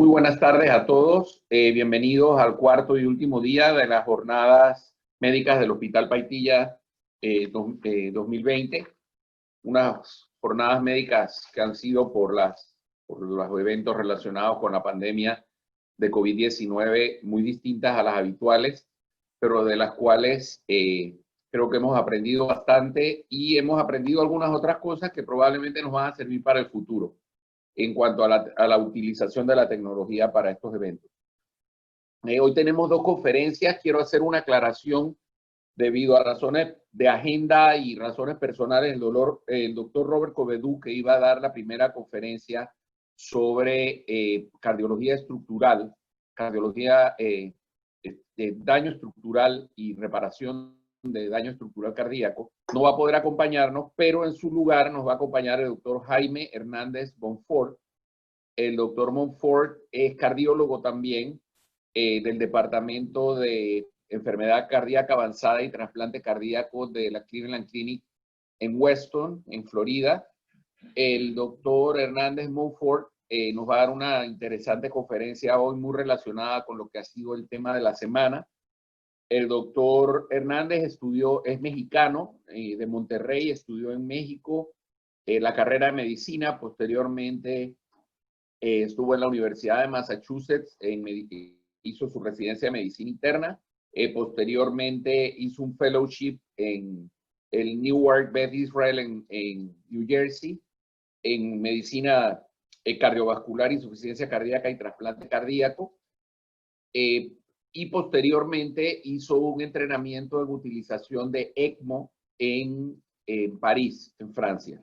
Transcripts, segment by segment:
Muy buenas tardes a todos. Bienvenidos al cuarto y último día de las jornadas médicas del Hospital Paitilla 2020. Unas jornadas médicas que han sido por los eventos relacionados con la pandemia de COVID-19 muy distintas a las habituales, pero de las cuales creo que hemos aprendido bastante y hemos aprendido algunas otras cosas que probablemente nos van a servir para el futuro en cuanto a la utilización de la tecnología para estos eventos. Hoy tenemos dos conferencias. Quiero hacer una aclaración debido a razones de agenda y razones personales. El doctor Robert Covedú, que iba a dar la primera conferencia sobre cardiología estructural, cardiología de daño estructural y reparación de daño estructural cardíaco, no va a poder acompañarnos, pero en su lugar nos va a acompañar el doctor Jaime Hernández Monfort. El doctor Monfort es cardiólogo también del Departamento de Enfermedad Cardíaca Avanzada y Trasplante Cardíaco de la Cleveland Clinic en Weston, en Florida. El doctor Hernández Monfort nos va a dar una interesante conferencia hoy muy relacionada con lo que ha sido el tema de la semana. El doctor Hernández es mexicano, de Monterrey, estudió en México la carrera de medicina. Posteriormente estuvo en la Universidad de Massachusetts, hizo su residencia de medicina interna. Posteriormente hizo un fellowship en el Newark Beth Israel en New Jersey, en medicina cardiovascular, insuficiencia cardíaca y trasplante cardíaco. Y posteriormente hizo un entrenamiento en utilización de ECMO en París, en Francia.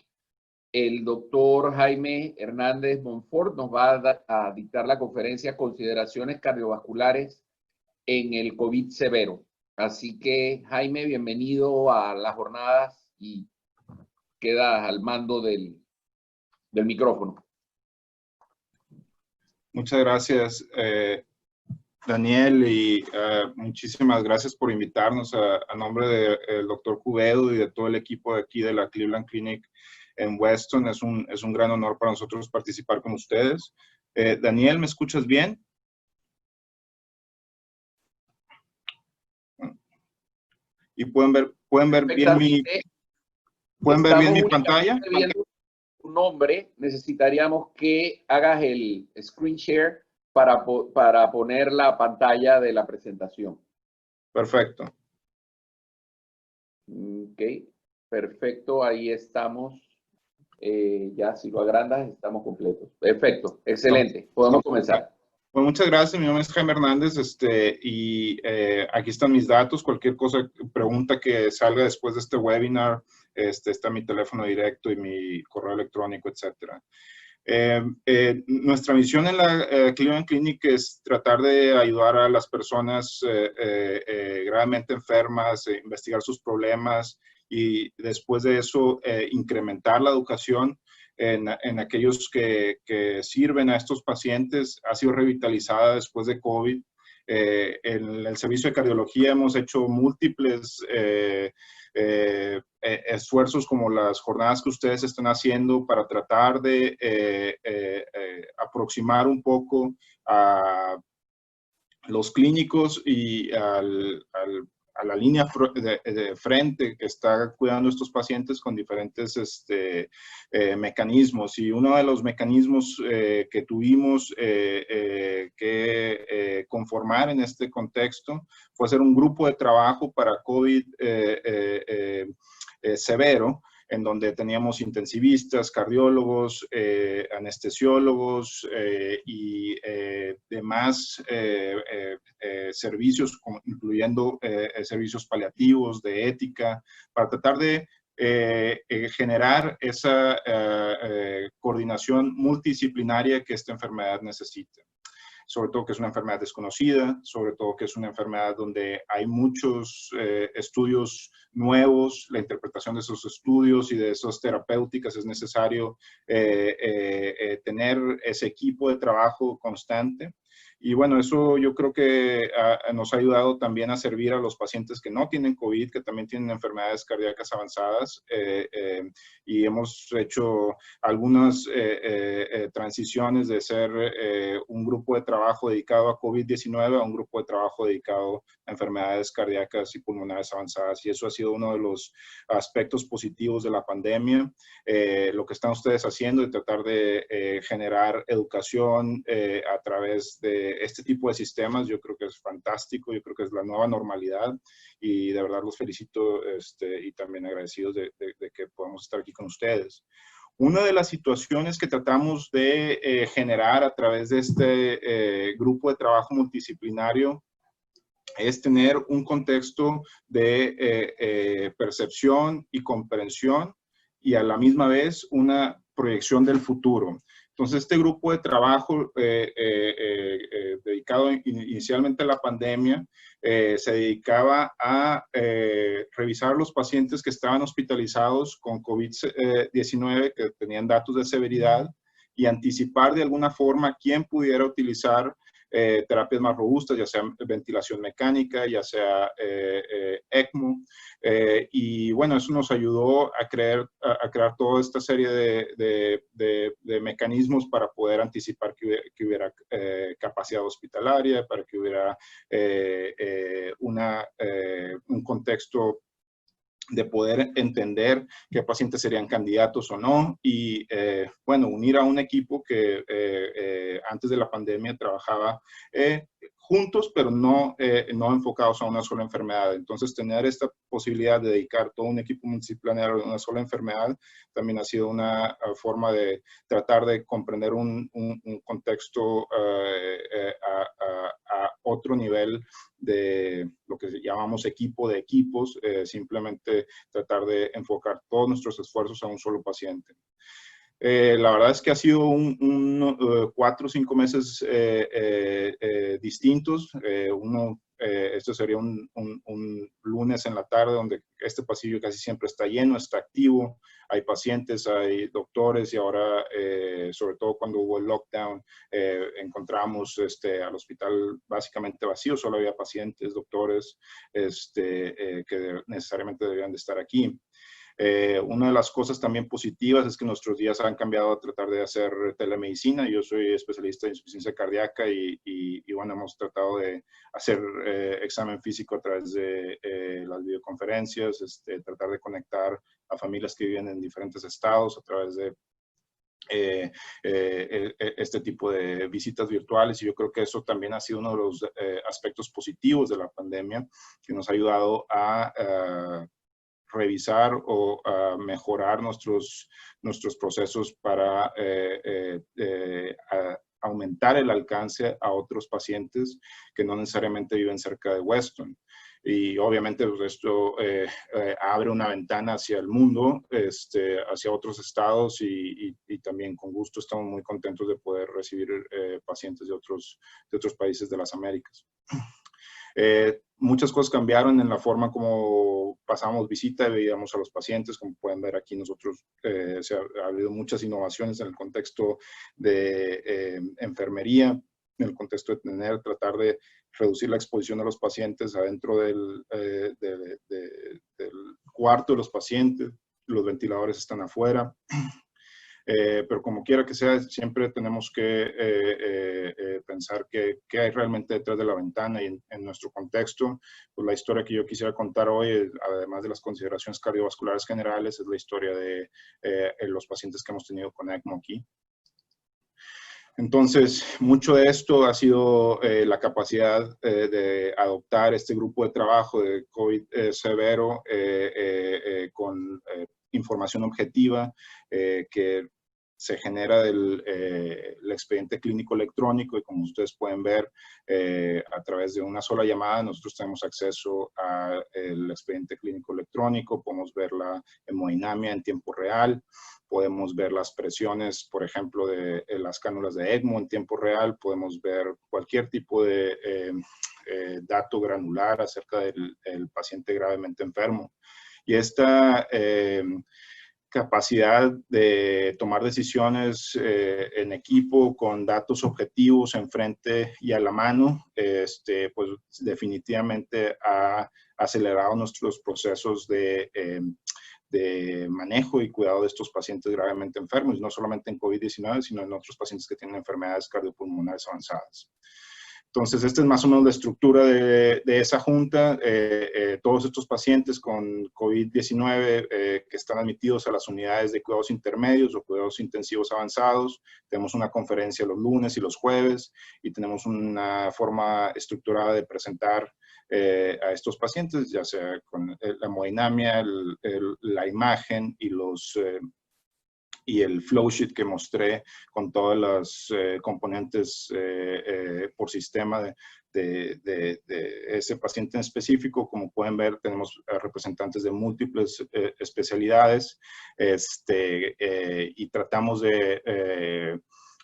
El doctor Jaime Hernández Monfort nos va a dictar la conferencia Consideraciones cardiovasculares en el COVID severo. Así que, Jaime, bienvenido a las jornadas y queda al mando del micrófono. Muchas gracias, Daniel, y muchísimas gracias por invitarnos a nombre del doctor Covedú y de todo el equipo de aquí de la Cleveland Clinic en Weston. Es un gran honor para nosotros participar con ustedes. Daniel, ¿me escuchas bien? ¿Y pueden ver bien mi pantalla? Viendo tu nombre, necesitaríamos que hagas el screen share para poner la pantalla de la presentación. Perfecto. Ok, perfecto, ahí estamos. Ya si lo agrandas, estamos completos. Perfecto, excelente. Podemos comenzar. Pues muchas gracias. Mi nombre es Jaime Hernández aquí están mis datos. Cualquier pregunta que salga después de este webinar, está mi teléfono directo y mi correo electrónico, etcétera. Nuestra misión en la Cleveland Clinic es tratar de ayudar a las personas gravemente enfermas, investigar sus problemas y después de eso incrementar la educación en aquellos que sirven a estos pacientes. Ha sido revitalizada después de COVID. En el servicio de cardiología hemos hecho múltiples esfuerzos como las jornadas que ustedes están haciendo para tratar de aproximar un poco a los clínicos y a la línea de frente que está cuidando a estos pacientes con diferentes mecanismos. Y uno de los mecanismos que tuvimos que conformar en este contexto fue hacer un grupo de trabajo para COVID severo, en donde teníamos intensivistas, cardiólogos, anestesiólogos y demás servicios, incluyendo servicios paliativos, de ética, para tratar de generar esa coordinación multidisciplinaria que esta enfermedad necesita. sobre todo que es una enfermedad desconocida, sobre todo que es una enfermedad donde hay muchos estudios nuevos, la interpretación de esos estudios y de esas terapéuticas es necesario tener ese equipo de trabajo constante. Y bueno, eso yo creo que nos ha ayudado también a servir a los pacientes que no tienen COVID, que también tienen enfermedades cardíacas avanzadas, y hemos hecho algunas transiciones de ser un grupo de trabajo dedicado a COVID-19 a un grupo de trabajo dedicado a enfermedades cardíacas y pulmonares avanzadas, y eso ha sido uno de los aspectos positivos de la pandemia. Lo que están ustedes haciendo de tratar de generar educación a través de este tipo de sistemas, yo creo que es fantástico, yo creo que es la nueva normalidad y de verdad los felicito y también agradecidos de que podamos estar aquí con ustedes. Una de las situaciones que tratamos de generar a través de este grupo de trabajo multidisciplinario es tener un contexto de percepción y comprensión y a la misma vez una proyección del futuro. Entonces, este grupo de trabajo dedicado inicialmente a la pandemia se dedicaba a revisar los pacientes que estaban hospitalizados con COVID-19, que tenían datos de severidad, y anticipar de alguna forma quién pudiera utilizar terapias más robustas, ya sea ventilación mecánica, ya sea ECMO. Y bueno, eso nos ayudó a crear toda esta serie de mecanismos para poder anticipar que hubiera capacidad hospitalaria, para que hubiera un contexto de poder entender qué pacientes serían candidatos o no y, bueno, unir a un equipo que antes de la pandemia trabajaba juntos, pero no enfocados a una sola enfermedad. Entonces, tener esta posibilidad de dedicar todo un equipo multidisciplinario a una sola enfermedad también ha sido una forma de tratar de comprender un contexto a otro nivel de lo que llamamos equipo de equipos, simplemente tratar de enfocar todos nuestros esfuerzos a un solo paciente. La verdad es que ha sido 4 o 5 meses distintos. Esto sería un lunes en la tarde donde este pasillo casi siempre está lleno, está activo. Hay pacientes, hay doctores y ahora, sobre todo cuando hubo el lockdown, encontramos al hospital básicamente vacío. Solo había pacientes, doctores que necesariamente debían de estar aquí. Una de las cosas también positivas es que nuestros días han cambiado a tratar de hacer telemedicina. Yo soy especialista en insuficiencia cardíaca y bueno, hemos tratado de hacer examen físico a través de las videoconferencias, tratar de conectar a familias que viven en diferentes estados a través de este tipo de visitas virtuales, y yo creo que eso también ha sido uno de los aspectos positivos de la pandemia, que nos ha ayudado a revisar o mejorar nuestros procesos para aumentar el alcance a otros pacientes que no necesariamente viven cerca de Weston. Y obviamente pues, esto abre una ventana hacia el mundo, hacia otros estados y también con gusto estamos muy contentos de poder recibir pacientes de otros países de las Américas. Muchas cosas cambiaron en la forma como pasamos visita y veíamos a los pacientes. Como pueden ver aquí nosotros, ha habido muchas innovaciones en el contexto de enfermería, en el contexto de tratar de reducir la exposición de los pacientes adentro del cuarto de los pacientes. Los ventiladores están afuera. Pero como quiera que sea, siempre tenemos que pensar qué hay realmente detrás de la ventana y en nuestro contexto. Pues la historia que yo quisiera contar hoy, además de las consideraciones cardiovasculares generales, es la historia de los pacientes que hemos tenido con ECMO aquí. Entonces, mucho de esto ha sido la capacidad de adoptar este grupo de trabajo de COVID severo con información objetiva que se genera el expediente clínico electrónico y como ustedes pueden ver, a través de una sola llamada nosotros tenemos acceso al expediente clínico electrónico, podemos ver la hemodinamia en tiempo real, podemos ver las presiones, por ejemplo, de las cánulas de ECMO en tiempo real, podemos ver cualquier tipo de dato granular acerca del paciente gravemente enfermo. Y esta capacidad de tomar decisiones en equipo con datos objetivos enfrente y a la mano, pues definitivamente ha acelerado nuestros procesos de manejo y cuidado de estos pacientes gravemente enfermos, no solamente en COVID-19, sino en otros pacientes que tienen enfermedades cardiopulmonares avanzadas. Entonces, esta es más o menos la estructura de esa junta. Todos estos pacientes con COVID-19 que están admitidos a las unidades de cuidados intermedios o cuidados intensivos avanzados. Tenemos una conferencia los lunes y los jueves y tenemos una forma estructurada de presentar a estos pacientes, ya sea con la hemodinamia, la imagen y y el flow sheet que mostré con todas las componentes por sistema de ese paciente en específico. Como pueden ver, tenemos representantes de múltiples especialidades y tratamos de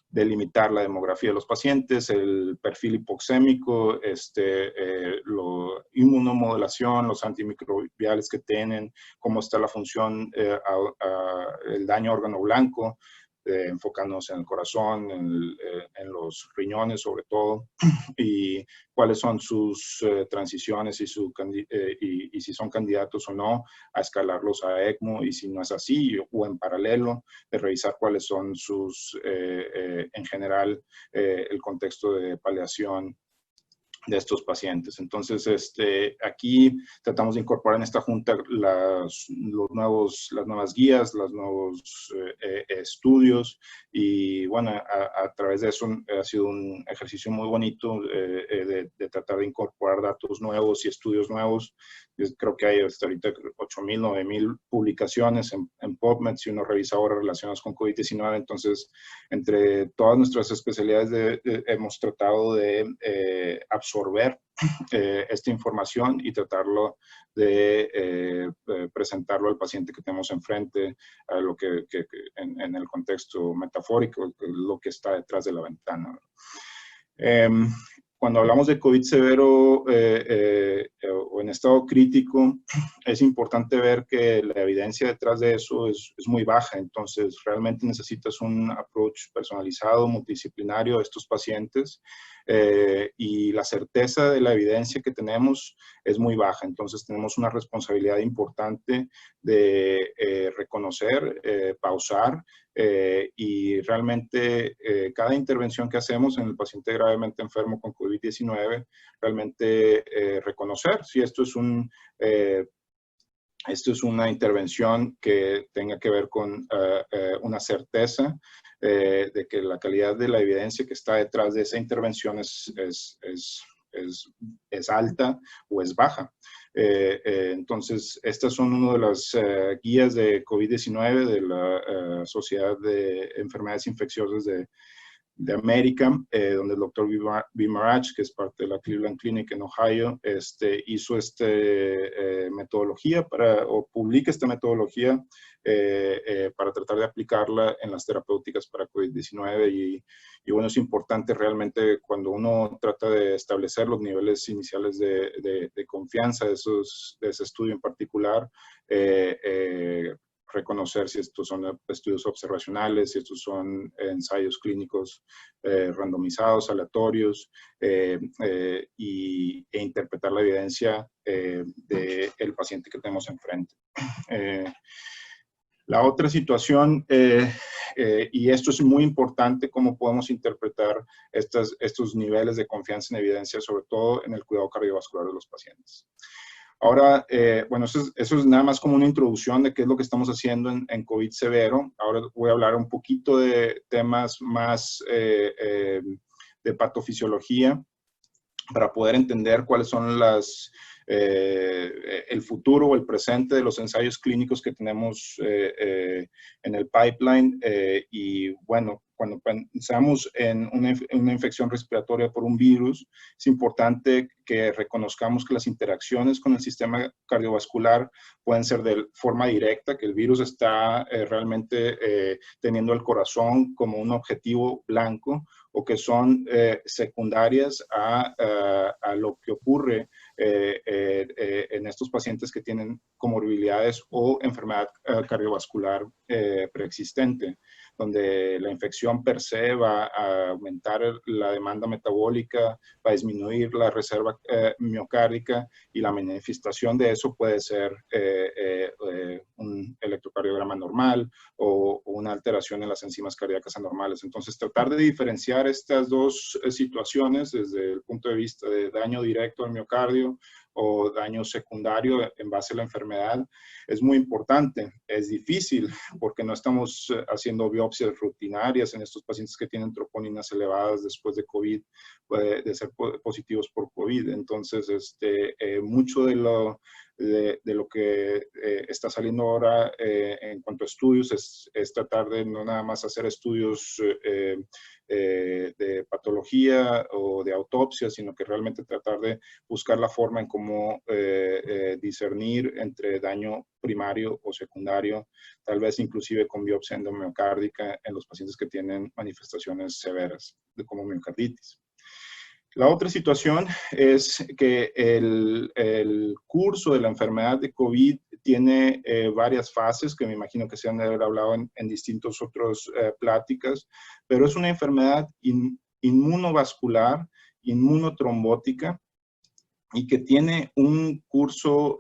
delimitar la demografía de los pacientes, el perfil hipoxémico, la inmunomodulación, los antimicrobiales que tienen, cómo está la función, el daño a órgano blanco, enfocándonos en el corazón, en los riñones sobre todo, y cuáles son sus transiciones y si son candidatos o no a escalarlos a ECMO, y si no es así, o en paralelo, de revisar cuáles son sus, en general, el contexto de paliación de estos pacientes. Entonces, aquí tratamos de incorporar en esta junta las nuevas guías, los nuevos estudios, y bueno, a través de eso ha sido un ejercicio muy bonito de tratar de incorporar datos nuevos y estudios nuevos. Yo creo que hay hasta ahorita 8,000, 9,000 publicaciones en PubMed si uno revisa ahora relacionadas con COVID-19. Entonces, entre todas nuestras especialidades hemos tratado de absorber esta información y tratarlo de presentarlo al paciente que tenemos enfrente, a lo que en el contexto metafórico, lo que está detrás de la ventana. Cuando hablamos de COVID severo o en estado crítico, es importante ver que la evidencia detrás de eso es muy baja. Entonces, realmente necesitas un approach personalizado, multidisciplinario a estos pacientes, y la certeza de la evidencia que tenemos es muy baja. Entonces, tenemos una responsabilidad importante de reconocer, pausar, y realmente cada intervención que hacemos en el paciente gravemente enfermo con COVID-19, realmente reconocer si esto es una intervención que tenga que ver con una certeza de que la calidad de la evidencia que está detrás de esa intervención es alta o es baja. Entonces, estas son una de las guías de COVID-19 de la Sociedad de Enfermedades Infecciosas de América, donde el doctor Vimarach, que es parte de la Cleveland Clinic en Ohio, hizo esta metodología o publica esta metodología para tratar de aplicarla en las terapéuticas para COVID-19. Y bueno, es importante realmente cuando uno trata de establecer los niveles iniciales de confianza de ese estudio en particular, reconocer si estos son estudios observacionales, si estos son ensayos clínicos randomizados, aleatorios, e interpretar la evidencia del paciente que tenemos enfrente. La otra situación, y esto es muy importante, cómo podemos interpretar estos niveles de confianza en evidencia, sobre todo en el cuidado cardiovascular de los pacientes. Ahora, bueno, eso es nada más como una introducción de qué es lo que estamos haciendo en COVID severo. Ahora voy a hablar un poquito de temas más de patofisiología. para poder entender cuáles son el futuro o el presente de los ensayos clínicos que tenemos en el pipeline. Y bueno, cuando pensamos en una infección respiratoria por un virus, es importante que reconozcamos que las interacciones con el sistema cardiovascular pueden ser de forma directa, que el virus está realmente teniendo el corazón como un objetivo blanco, o que son secundarias a lo que ocurre en estos pacientes que tienen comorbilidades o enfermedad cardiovascular preexistente, donde la infección per se va a aumentar la demanda metabólica, va a disminuir la reserva miocárdica, y la manifestación de eso puede ser un electrocardiograma normal o una alteración en las enzimas cardíacas anormales. Entonces, tratar de diferenciar estas dos situaciones desde el punto de vista de daño directo al miocardio o daño secundario en base a la enfermedad es muy importante. Es difícil porque no estamos haciendo biopsias rutinarias en estos pacientes que tienen troponinas elevadas después de COVID, de ser positivos por COVID. Entonces, mucho de lo que está saliendo ahora en cuanto a estudios es tratar de no nada más hacer estudios de patología o de autopsia, sino que realmente tratar de buscar la forma en cómo discernir entre daño primario o secundario, tal vez inclusive con biopsia endomiocárdica en los pacientes que tienen manifestaciones severas como miocarditis. La otra situación es que el curso de la enfermedad de COVID tiene varias fases, que me imagino que se han de haber hablado en distintos otros pláticas, pero es una enfermedad inmunovascular, inmunotrombótica, y que tiene un curso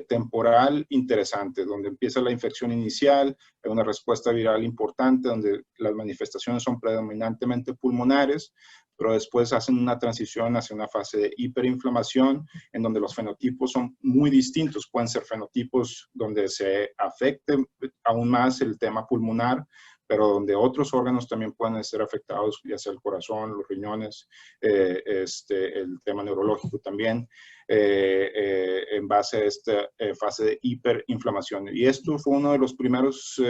temporal interesante, donde empieza la infección inicial, una respuesta viral importante, donde las manifestaciones son predominantemente pulmonares, pero después hacen una transición hacia una fase de hiperinflamación, en donde los fenotipos son muy distintos. Pueden ser fenotipos donde se afecte aún más el tema pulmonar, pero donde otros órganos también pueden ser afectados, ya sea el corazón, los riñones, el tema neurológico también, en base a esta fase de hiperinflamación. Y esto fue uno de los primeros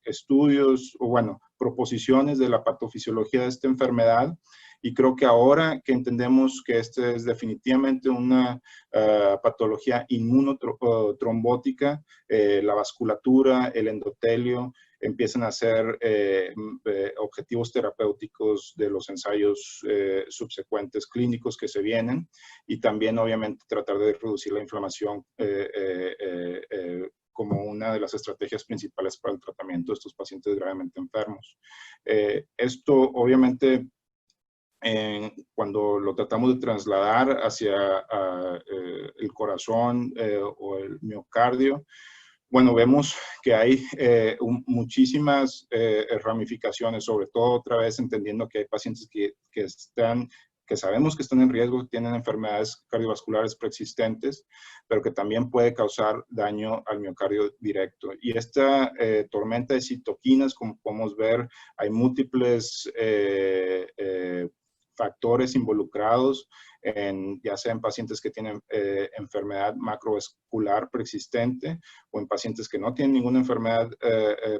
estudios, o bueno, proposiciones de la patofisiología de esta enfermedad. Y creo que ahora que entendemos que esta es definitivamente una patología inmunotrombótica, la vasculatura, el endotelio, empiezan a ser objetivos terapéuticos de los ensayos subsecuentes clínicos que se vienen, y también obviamente tratar de reducir la inflamación como una de las estrategias principales para el tratamiento de estos pacientes gravemente enfermos. Esto obviamente cuando lo tratamos de trasladar hacia el corazón o el miocardio, bueno, vemos que hay muchísimas ramificaciones, sobre todo otra vez entendiendo que hay pacientes que sabemos que están en riesgo, que tienen enfermedades cardiovasculares preexistentes, pero que también puede causar daño al miocardio directo. Y esta tormenta de citoquinas, como podemos ver, hay múltiples factores involucrados, ya sea en pacientes que tienen enfermedad macrovascular preexistente o en pacientes que no tienen ninguna enfermedad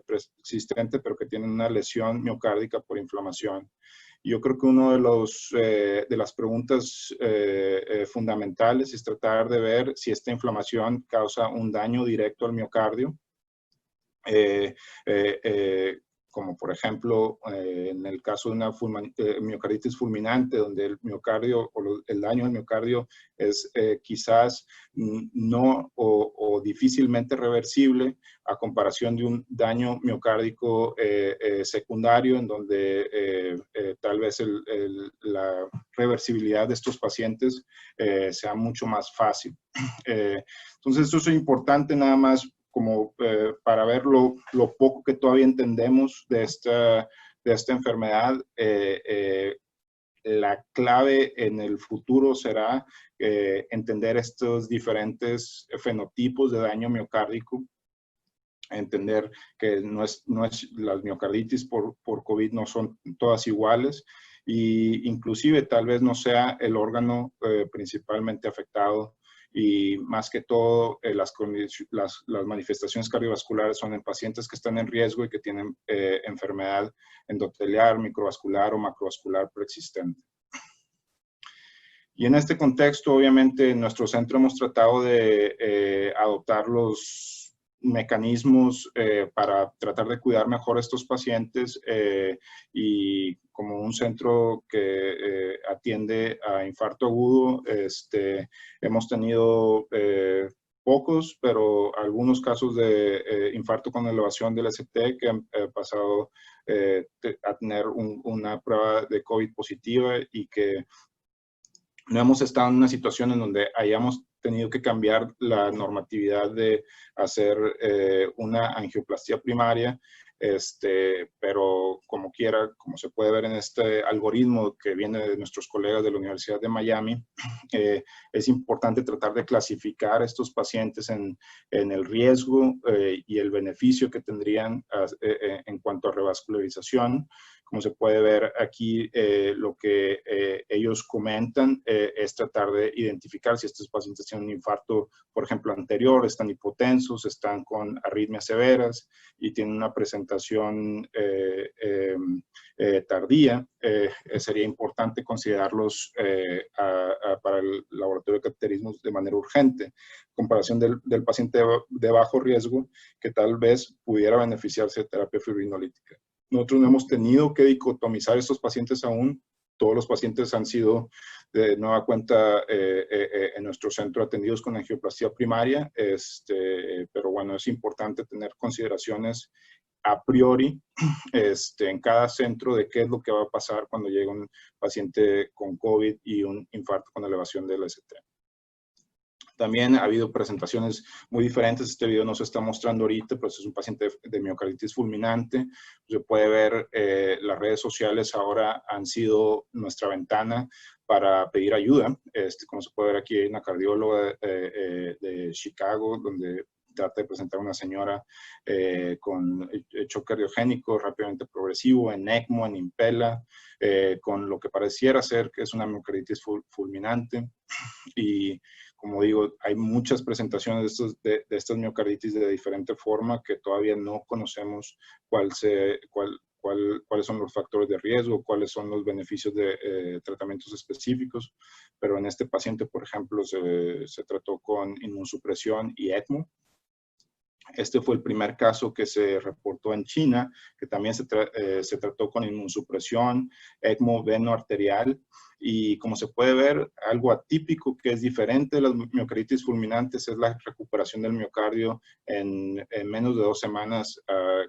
preexistente, pero que tienen una lesión miocárdica por inflamación. Yo creo que una de las preguntas fundamentales es tratar de ver si esta inflamación causa un daño directo al miocardio, como por ejemplo en el caso de una miocarditis fulminante, donde el miocardio o el daño al miocardio es quizás no o difícilmente reversible, a comparación de un daño miocárdico secundario, en donde tal vez la reversibilidad de estos pacientes sea mucho más fácil. Entonces, esto es importante nada más como para ver lo poco que todavía entendemos de esta enfermedad. La clave en el futuro será entender estos diferentes fenotipos de daño miocárdico, entender que las miocarditis por COVID no son todas iguales, y inclusive tal vez no sea el órgano principalmente afectado, y más que todo las manifestaciones cardiovasculares son en pacientes que están en riesgo y que tienen enfermedad endotelial, microvascular o macrovascular preexistente. Y en este contexto, obviamente, en nuestro centro hemos tratado de adoptar los mecanismos para tratar de cuidar mejor a estos pacientes, y como un centro que atiende a infarto agudo, hemos tenido pocos, pero algunos casos de infarto con elevación del ST que han pasado a tener una prueba de COVID positiva, y que no hemos estado en una situación en donde hayamos tenido que cambiar la normatividad de hacer una angioplastía primaria, pero como quiera, como se puede ver en este algoritmo que viene de nuestros colegas de la Universidad de Miami, es importante tratar de clasificar a estos pacientes en el riesgo y el beneficio que tendrían en cuanto a revascularización. Como se puede ver aquí, lo que ellos comentan es tratar de identificar si estos pacientes tienen un infarto, por ejemplo, anterior, están hipotensos, están con arritmias severas y tienen una presentación tardía. Sería importante considerarlos para el laboratorio de cateterismo de manera urgente, en comparación del paciente de bajo riesgo que tal vez pudiera beneficiarse de terapia fibrinolítica. Nosotros no hemos tenido que dicotomizar estos pacientes aún. Todos los pacientes han sido de nueva cuenta en nuestro centro atendidos con angioplastía primaria, pero bueno, es importante tener consideraciones a priori en cada centro de qué es lo que va a pasar cuando llega un paciente con COVID y un infarto con elevación del ST. También ha habido presentaciones muy diferentes. Este video no se está mostrando ahorita, pero es un paciente de miocarditis fulminante. Se puede ver, las redes sociales ahora han sido nuestra ventana para pedir ayuda. Como se puede ver aquí, hay una cardióloga de Chicago, donde trata de presentar a una señora con choque cardiogénico rápidamente progresivo, en ECMO, en Impella, con lo que pareciera ser que es una miocarditis fulminante. Y como digo, hay muchas presentaciones de estas miocarditis de diferente forma que todavía no conocemos cuáles son los factores de riesgo, cuáles son los beneficios de tratamientos específicos. Pero en este paciente, por ejemplo, se trató con inmunosupresión y ECMO. Este fue el primer caso que se reportó en China, que también se trató con inmunosupresión, ECMO veno-arterial. Y como se puede ver, algo atípico que es diferente de las miocarditis fulminantes es la recuperación del miocardio en menos de 2 semanas.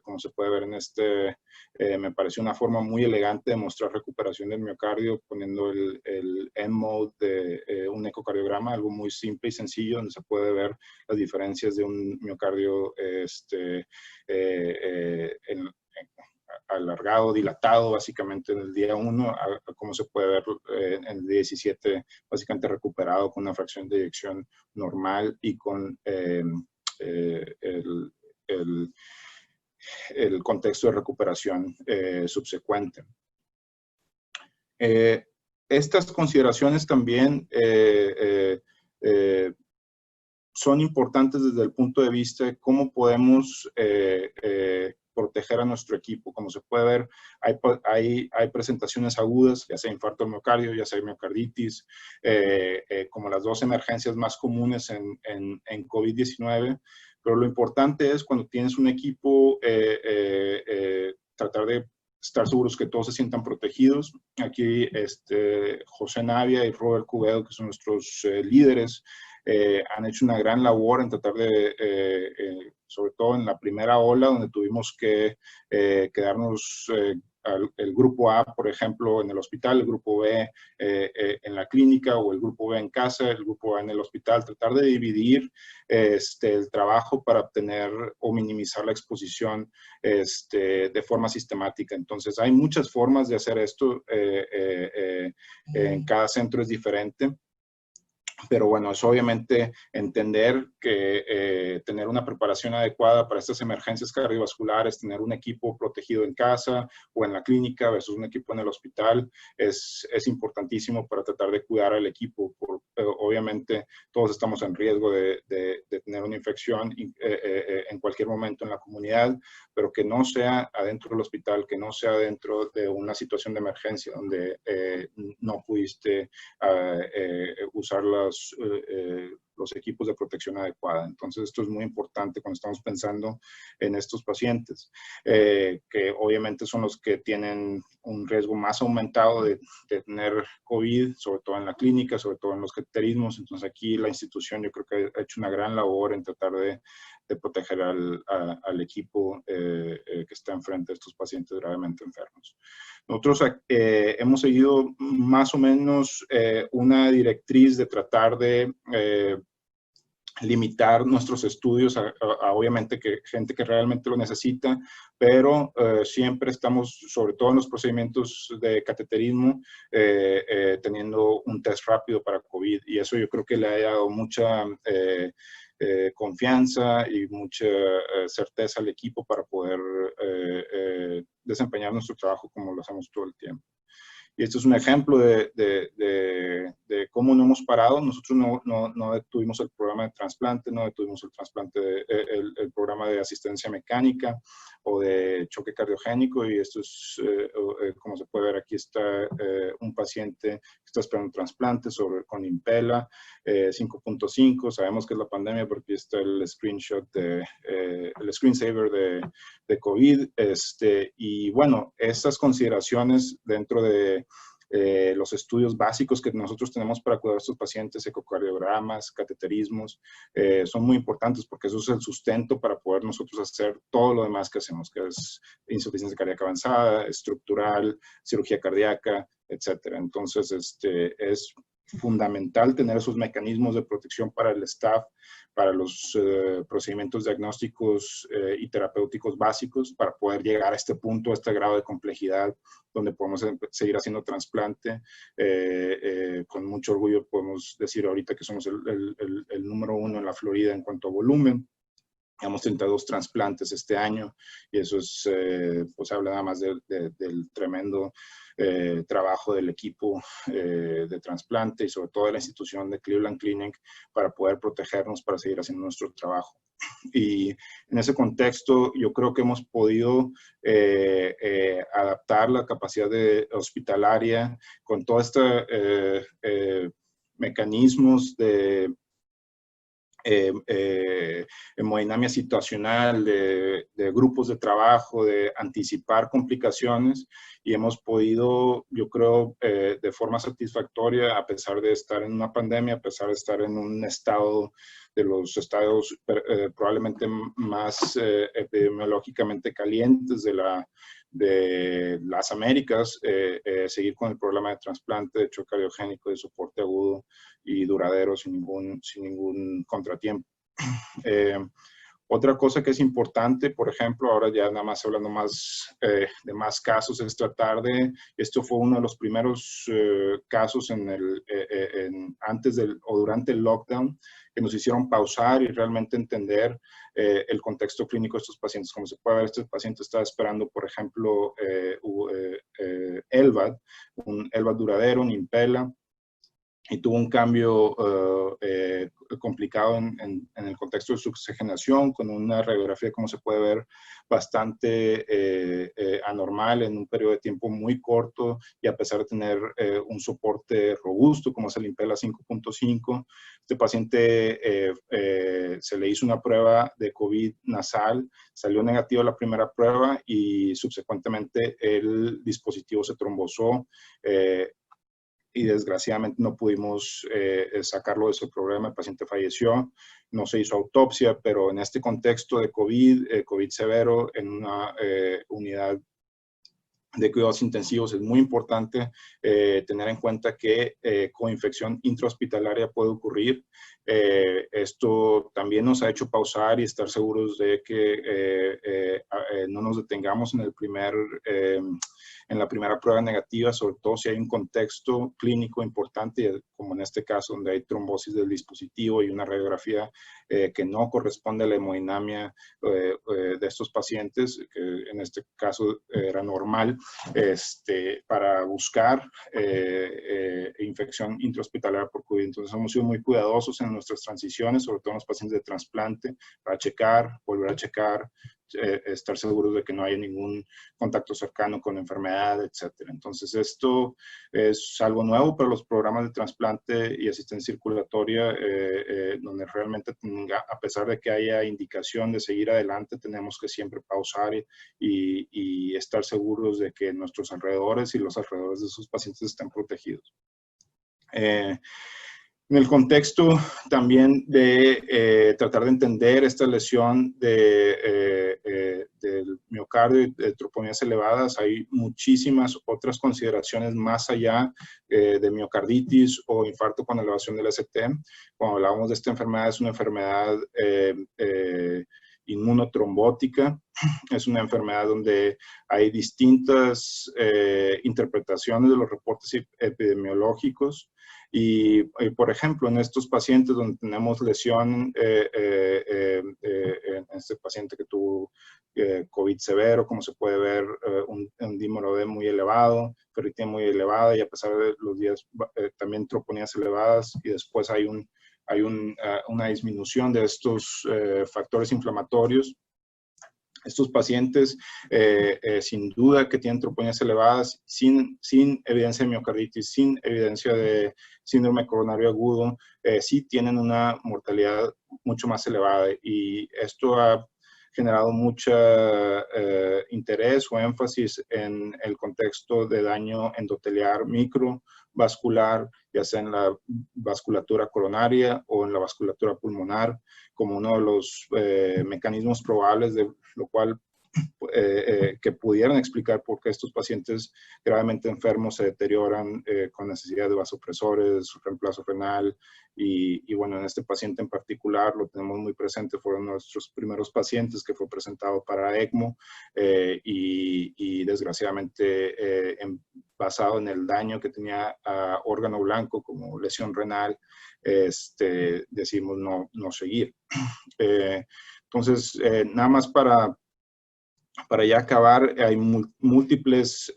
Como se puede ver en me pareció una forma muy elegante de mostrar recuperación del miocardio, poniendo el M-mode de un ecocardiograma, algo muy simple y sencillo, donde se puede ver las diferencias de un miocardio alargado, dilatado, básicamente en el día 1, como se puede ver en el día 17, básicamente recuperado con una fracción de eyección normal y con el contexto de recuperación subsecuente. Estas consideraciones también son importantes desde el punto de vista de cómo podemos proteger a nuestro equipo. Como se puede ver, hay presentaciones agudas, ya sea infarto al miocardio, ya sea miocarditis, como las 2 emergencias más comunes en COVID-19. Pero lo importante es cuando tienes un equipo, tratar de estar seguros que todos se sientan protegidos. Aquí José Navia y Robert Cubedo, que son nuestros líderes, han hecho una gran labor en tratar de, sobre todo en la primera ola, donde tuvimos que quedarnos el grupo A, por ejemplo, en el hospital, el grupo B en la clínica, o el grupo B en casa, el grupo A en el hospital, tratar de dividir el trabajo para obtener o minimizar la exposición de forma sistemática. Entonces, hay muchas formas de hacer esto, en cada centro es diferente. Pero bueno, es obviamente entender que tener una preparación adecuada para estas emergencias cardiovasculares, tener un equipo protegido en casa o en la clínica versus un equipo en el hospital, es importantísimo para tratar de cuidar al equipo. Obviamente todos estamos en riesgo de tener una infección en cualquier momento en la comunidad, pero que no sea adentro del hospital, que no sea dentro de una situación de emergencia donde no pudiste usar los equipos de protección adecuada. Entonces, esto es muy importante cuando estamos pensando en estos pacientes, que obviamente son los que tienen un riesgo más aumentado de tener COVID, sobre todo en la clínica, sobre todo en los cateterismos. Entonces, aquí la institución yo creo que ha hecho una gran labor en tratar de proteger al equipo que está enfrente de estos pacientes gravemente enfermos. Nosotros hemos seguido más o menos una directriz de tratar de limitar nuestros estudios a obviamente gente que realmente lo necesita, pero siempre estamos, sobre todo en los procedimientos de cateterismo, teniendo un test rápido para COVID, y eso yo creo que le ha dado mucha confianza y mucha certeza al equipo para poder desempeñar nuestro trabajo como lo hacemos todo el tiempo. Y esto es un ejemplo de cómo no hemos parado. Nosotros no detuvimos el programa de trasplante, no detuvimos el programa de asistencia mecánica o de choque cardiogénico. Y esto es, como se puede ver, aquí está un paciente que está esperando un trasplante con Impella 5.5. Sabemos que es la pandemia porque está el screenshot, el screensaver de COVID. Y bueno, estas consideraciones dentro de los estudios básicos que nosotros tenemos para cuidar a estos pacientes, ecocardiogramas, cateterismos, son muy importantes porque eso es el sustento para poder nosotros hacer todo lo demás que hacemos, que es insuficiencia cardíaca avanzada, estructural, cirugía cardíaca, etcétera. Entonces, es fundamental tener esos mecanismos de protección para el staff, para los procedimientos diagnósticos y terapéuticos básicos, para poder llegar a este punto, a este grado de complejidad, donde podemos seguir haciendo trasplante. Con mucho orgullo podemos decir ahorita que somos el número 1 en la Florida en cuanto a volumen. Llevamos 32 trasplantes este año, y eso es, pues habla nada más del tremendo trabajo del equipo de trasplante y sobre todo de la institución de Cleveland Clinic para poder protegernos, para seguir haciendo nuestro trabajo. Y en ese contexto yo creo que hemos podido adaptar la capacidad hospitalaria con todos estos mecanismos de hemodinamia situacional, de grupos de trabajo, de anticipar complicaciones, y hemos podido, yo creo, de forma satisfactoria, a pesar de estar en una pandemia, a pesar de estar en un estado de los estados probablemente más epidemiológicamente calientes de las Américas, seguir con el programa de trasplante, de choque cardiogénico, de soporte agudo y duradero sin ningún contratiempo. Otra cosa que es importante, por ejemplo, ahora ya nada más hablando de más casos, es tratar de, esto fue uno de los primeros casos antes o durante el lockdown, que nos hicieron pausar y realmente entender el contexto clínico de estos pacientes. Como se puede ver, este paciente estaba esperando, por ejemplo, LVAD, un LVAD duradero, un Impella, y tuvo un cambio complicado en el contexto de su oxigenación, con una radiografía, como se puede ver, bastante anormal en un periodo de tiempo muy corto, y a pesar de tener un soporte robusto, como es el Impella 5.5, este paciente se le hizo una prueba de COVID nasal, salió negativa la primera prueba y subsecuentemente el dispositivo se trombosó, y desgraciadamente no pudimos sacarlo de ese problema. El paciente falleció, no se hizo autopsia, pero en este contexto de COVID severo, en una unidad de cuidados intensivos, es muy importante tener en cuenta que coinfección intrahospitalaria puede ocurrir. Esto también nos ha hecho pausar y estar seguros de que no nos detengamos en el primer en la primera prueba negativa, sobre todo si hay un contexto clínico importante, como en este caso donde hay trombosis del dispositivo y una radiografía que no corresponde a la hemodinamia de estos pacientes, que en este caso era normal, para buscar infección intrahospitalaria por COVID. Entonces hemos sido muy cuidadosos en nuestras transiciones, sobre todo en los pacientes de trasplante, para checar, volver a checar, estar seguros de que no haya ningún contacto cercano con la enfermedad, etcétera. Entonces esto es algo nuevo para los programas de trasplante y asistencia circulatoria, donde realmente, a pesar de que haya indicación de seguir adelante, tenemos que siempre pausar y estar seguros de que nuestros alrededores y los alrededores de esos pacientes estén protegidos. En el contexto también de tratar de entender esta lesión del miocardio y de troponías elevadas, hay muchísimas otras consideraciones más allá de miocarditis o infarto con elevación del ST. Cuando hablábamos de esta enfermedad, es una enfermedad inmunotrombótica, es una enfermedad donde hay distintas interpretaciones de los reportes epidemiológicos. Y, por ejemplo, en estos pacientes donde tenemos lesión, en este paciente que tuvo COVID severo, como se puede ver, un dímero D muy elevado, ferritina muy elevada, y a pesar de los días también troponías elevadas, y después hay una disminución de estos factores inflamatorios. Estos pacientes, sin duda que tienen troponías elevadas, sin evidencia de miocarditis, sin evidencia de síndrome coronario agudo, sí tienen una mortalidad mucho más elevada. Y esto ha generado mucho interés o énfasis en el contexto de daño endoteliar microvascular, ya sea en la vasculatura coronaria o en la vasculatura pulmonar, como uno de los mecanismos probables de lo cual que pudieran explicar por qué estos pacientes gravemente enfermos se deterioran con necesidad de vasopresores, reemplazo renal y bueno, en este paciente en particular lo tenemos muy presente, fueron nuestros primeros pacientes que fue presentado para ECMO y desgraciadamente basado en el daño que tenía a órgano blanco como lesión renal, decidimos no seguir. Entonces, nada más para ya acabar, hay múltiples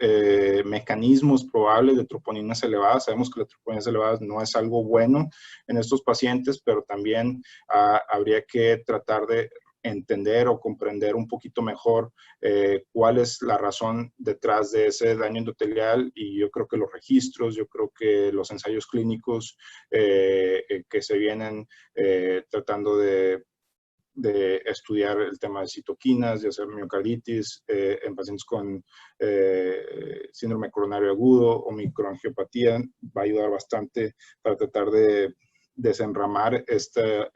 mecanismos probables de troponinas elevadas. Sabemos que las troponinas elevadas no es algo bueno en estos pacientes, pero también habría que tratar de entender o comprender un poquito mejor cuál es la razón detrás de ese daño endotelial, y yo creo que los registros, yo creo que los ensayos clínicos que se vienen tratando de estudiar el tema de citoquinas, de hacer miocarditis en pacientes con síndrome coronario agudo o microangiopatía, va a ayudar bastante para tratar de desenramar esta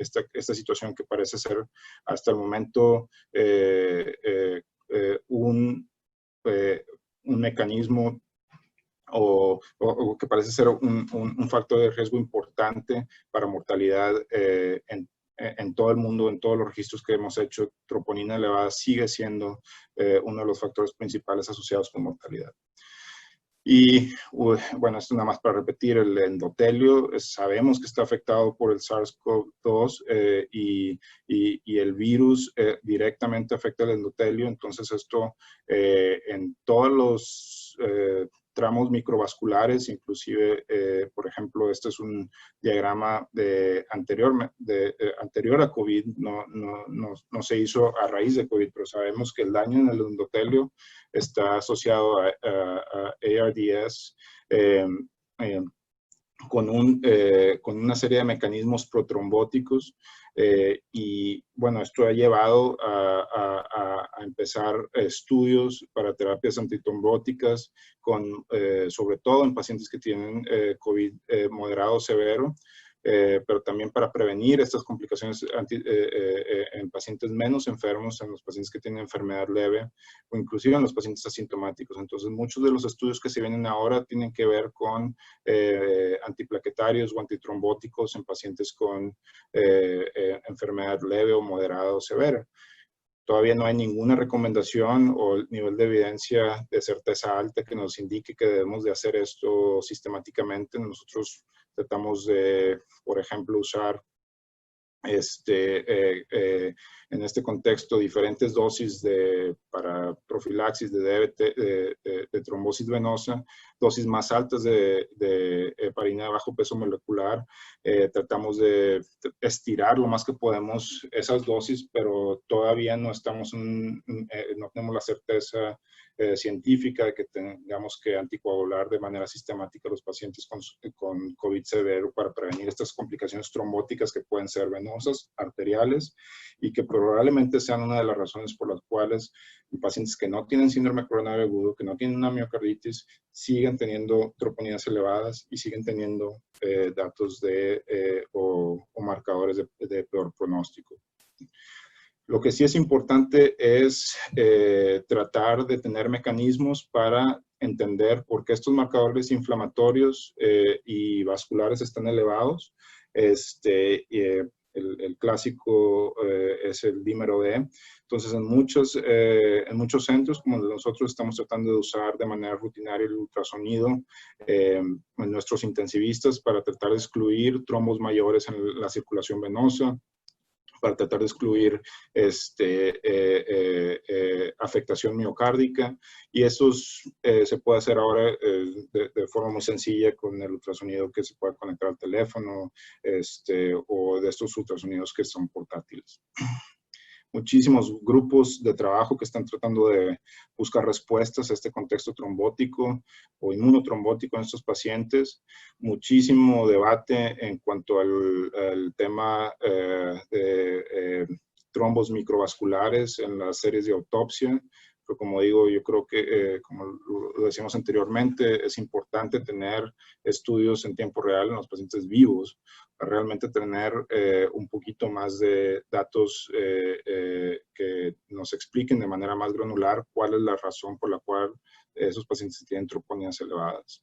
situación que parece ser hasta el momento un mecanismo o que parece ser un factor de riesgo importante para mortalidad en todo el mundo. En todos los registros que hemos hecho, troponina elevada sigue siendo uno de los factores principales asociados con mortalidad. Y bueno, esto nada más para repetir, el endotelio, sabemos que está afectado por el SARS-CoV-2 y el virus directamente afecta el endotelio. Entonces esto en todos los tramos microvasculares, inclusive, por ejemplo, este es un diagrama anterior a COVID, no se hizo a raíz de COVID, pero sabemos que el daño en el endotelio está asociado a ARDS con una serie de mecanismos protrombóticos y bueno, esto ha llevado a empezar estudios para terapias antitrombóticas sobre todo en pacientes que tienen COVID moderado o severo, pero también para prevenir estas complicaciones en pacientes menos enfermos, en los pacientes que tienen enfermedad leve o inclusive en los pacientes asintomáticos. Entonces, muchos de los estudios que se vienen ahora tienen que ver con antiplaquetarios o antitrombóticos en pacientes con enfermedad leve o moderada o severa. Todavía no hay ninguna recomendación o nivel de evidencia de certeza alta que nos indique que debemos de hacer esto sistemáticamente. Nosotros tratamos de, por ejemplo, usar en este contexto diferentes dosis para profilaxis de trombosis venosa, dosis más altas de heparina de bajo peso molecular. Tratamos de estirar lo más que podemos esas dosis, pero todavía no no tenemos la certeza científica de que tengamos que anticoagular de manera sistemática a los pacientes con COVID severo para prevenir estas complicaciones trombóticas que pueden ser venosas, arteriales, y que probablemente sean una de las razones por las cuales pacientes que no tienen síndrome coronario agudo, que no tienen una miocarditis, siguen teniendo troponías elevadas y siguen teniendo datos o marcadores de peor pronóstico. Lo que sí es importante es tratar de tener mecanismos para entender por qué estos marcadores inflamatorios y vasculares están elevados. El clásico es el dímero D. Entonces, en muchos centros, como nosotros estamos tratando de usar de manera rutinaria el ultrasonido en nuestros intensivistas para tratar de excluir trombos mayores en la circulación venosa, para tratar de excluir afectación miocárdica, y eso se puede hacer ahora de forma muy sencilla con el ultrasonido que se puede conectar al teléfono o de estos ultrasonidos que son portátiles. Muchísimos grupos de trabajo que están tratando de buscar respuestas a este contexto trombótico o inmunotrombótico en estos pacientes. Muchísimo debate en cuanto al tema de trombos microvasculares en las series de autopsia. Pero como digo, yo creo que, como lo decíamos anteriormente, es importante tener estudios en tiempo real en los pacientes vivos para realmente tener un poquito más de datos que nos expliquen de manera más granular cuál es la razón por la cual esos pacientes tienen troponías elevadas.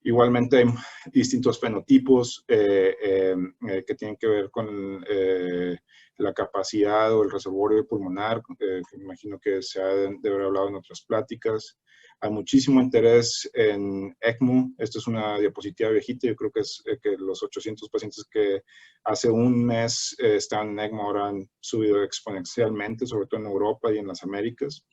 Igualmente hay distintos fenotipos que tienen que ver con la capacidad o el reservorio pulmonar, que me imagino que se ha de haber hablado en otras pláticas. Hay muchísimo interés en ECMO. Esta es una diapositiva viejita. Yo creo que es que los 800 pacientes que hace un mes estaban en ECMO ahora han subido exponencialmente, sobre todo en Europa y en las Américas.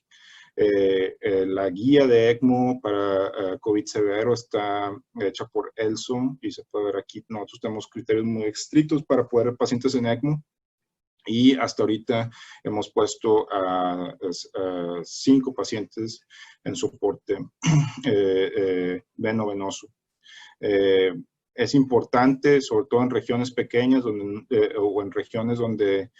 La guía de ECMO para COVID severo está hecha por ELSO y se puede ver aquí. Nosotros tenemos criterios muy estrictos para poder ver pacientes en ECMO. Y hasta ahorita hemos puesto a 5 pacientes en soporte veno-venoso. Es importante, sobre todo en regiones pequeñas o en regiones donde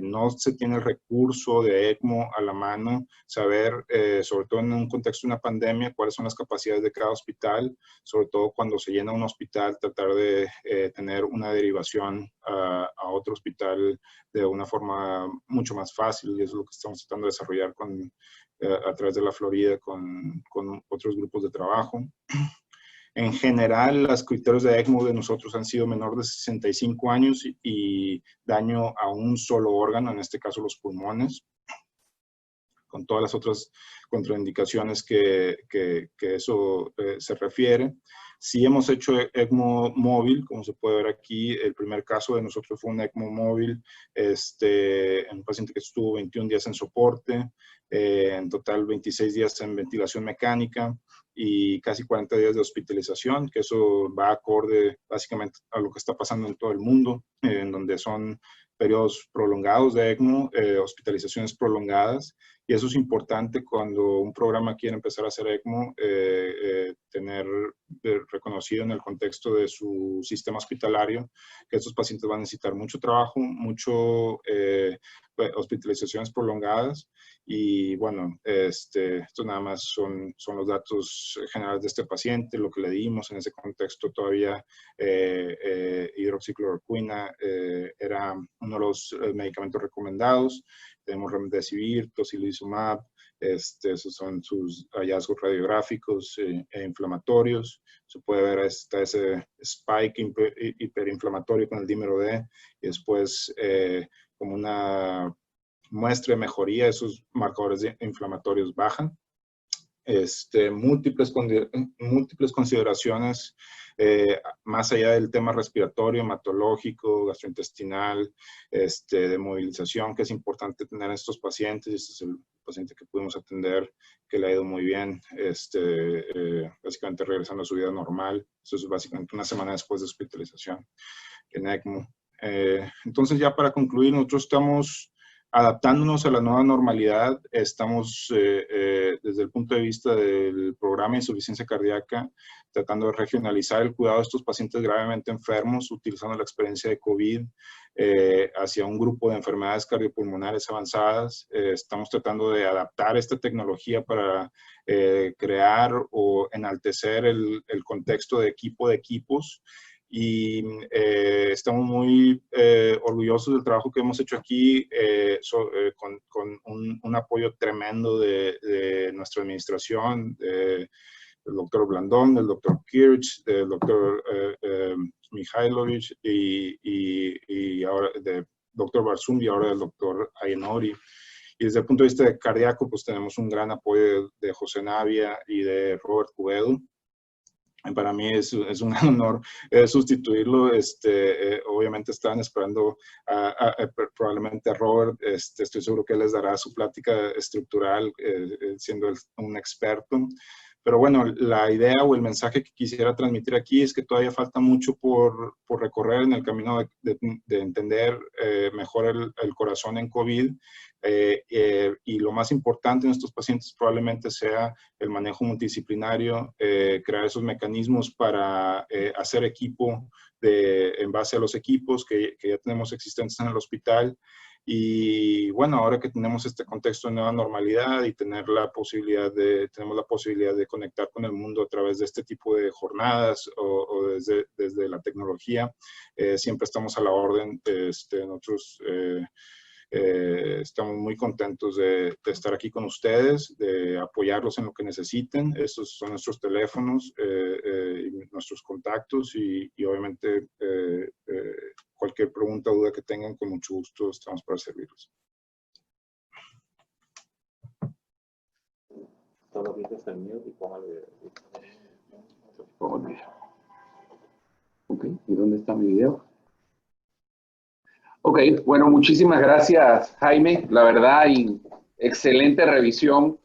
no se tiene el recurso de ECMO a la mano, saber, sobre todo en un contexto de una pandemia, cuáles son las capacidades de cada hospital, sobre todo cuando se llena un hospital, tratar de tener una derivación a otro hospital de una forma mucho más fácil, y eso es lo que estamos tratando de desarrollar a través de la Florida con otros grupos de trabajo. En general, los criterios de ECMO de nosotros han sido menor de 65 años y daño a un solo órgano, en este caso los pulmones, con todas las otras contraindicaciones que eso se refiere. Sí hemos hecho ECMO móvil, como se puede ver aquí. El primer caso de nosotros fue un ECMO móvil, en un paciente que estuvo 21 días en soporte, en total 26 días en ventilación mecánica y casi 40 días de hospitalización, que eso va acorde básicamente a lo que está pasando en todo el mundo, en donde son periodos prolongados de ECMO, hospitalizaciones prolongadas, y eso es importante cuando un programa quiere empezar a hacer ECMO, tener reconocido en el contexto de su sistema hospitalario que estos pacientes van a necesitar mucho trabajo, hospitalizaciones prolongadas, y bueno, esto nada más son los datos generales de este paciente, lo que le dimos en ese contexto. Todavía hidroxicloroquina era uno de los medicamentos recomendados. Tenemos remdesivir, tocilizumab, esos son sus hallazgos radiográficos e inflamatorios. Se puede ver ese spike hiperinflamatorio con el dímero D, y después como una muestre mejoría, esos marcadores inflamatorios bajan. Múltiples consideraciones más allá del tema respiratorio, hematológico, gastrointestinal, de movilización, que es importante tener en estos pacientes. Este es el paciente que pudimos atender, que le ha ido muy bien, básicamente regresando a su vida normal. Eso es básicamente una semana después de hospitalización en ECMO. Entonces, ya para concluir, nosotros estamos adaptándonos a la nueva normalidad. Estamos, desde el punto de vista del programa de insuficiencia cardíaca, tratando de regionalizar el cuidado de estos pacientes gravemente enfermos, utilizando la experiencia de COVID hacia un grupo de enfermedades cardiopulmonares avanzadas. Estamos tratando de adaptar esta tecnología para crear o enaltecer el contexto de equipos. Y estamos muy orgullosos del trabajo que hemos hecho aquí con un apoyo tremendo de nuestra administración, del doctor Blandón, del doctor Kirch, del doctor Mihailovich y ahora del doctor Barsum y ahora del doctor Ayenori. Y desde el punto de vista de cardíaco, pues tenemos un gran apoyo de José Navia y de Robert Cubedo. Para mí es un gran honor sustituirlo. Obviamente estaban esperando probablemente a Robert. Estoy seguro que él les dará su plática estructural, siendo un experto. Pero bueno, la idea o el mensaje que quisiera transmitir aquí es que todavía falta mucho por recorrer en el camino de entender mejor el corazón en COVID. Y lo más importante en estos pacientes probablemente sea el manejo multidisciplinario, crear esos mecanismos para hacer equipo en base a los equipos que ya tenemos existentes en el hospital. Y bueno, ahora que tenemos este contexto de nueva normalidad y tenemos la posibilidad de conectar con el mundo a través de este tipo de jornadas o desde la tecnología, siempre estamos a la orden. Nosotros estamos muy contentos de estar aquí con ustedes, de apoyarlos en lo que necesiten. Estos son nuestros teléfonos, nuestros contactos y obviamente cualquier pregunta o duda que tengan, con mucho gusto estamos para servirlos. Solo quites el mute y póngale. Ok, ¿y dónde está mi video? Ok, bueno, muchísimas gracias, Jaime. La verdad, excelente revisión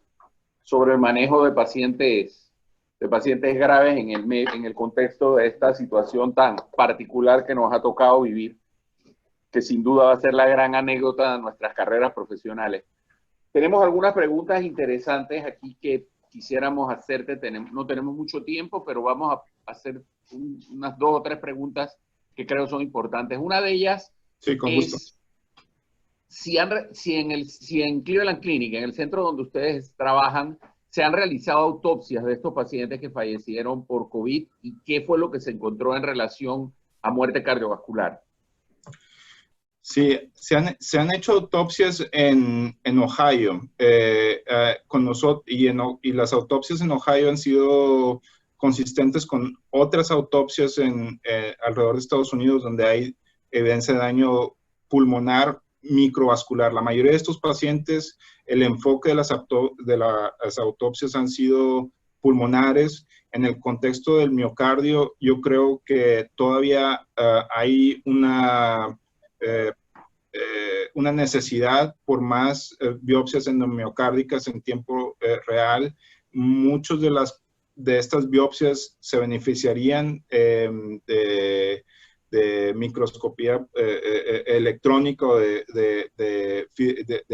sobre el manejo de pacientes graves en el contexto de esta situación tan particular que nos ha tocado vivir, que sin duda va a ser la gran anécdota de nuestras carreras profesionales. Tenemos algunas preguntas interesantes aquí que quisiéramos hacerte. No tenemos mucho tiempo, pero vamos a hacer unas 2 o 3 preguntas que creo son importantes. Una de ellas, sí, con gusto, si en Cleveland Clinic, en el centro donde ustedes trabajan, se han realizado autopsias de estos pacientes que fallecieron por COVID y qué fue lo que se encontró en relación a muerte cardiovascular. Sí, se han hecho autopsias en Ohio con nosotros, y las autopsias en Ohio han sido consistentes con otras autopsias alrededor de Estados Unidos donde hay evidencia de daño pulmonar microvascular. La mayoría de estos pacientes, el enfoque de las autopsias han sido pulmonares. En el contexto del miocardio, yo creo que todavía hay una necesidad por más biopsias endomiocárdicas en tiempo real. Muchos de estas biopsias se beneficiarían de microscopía electrónica o de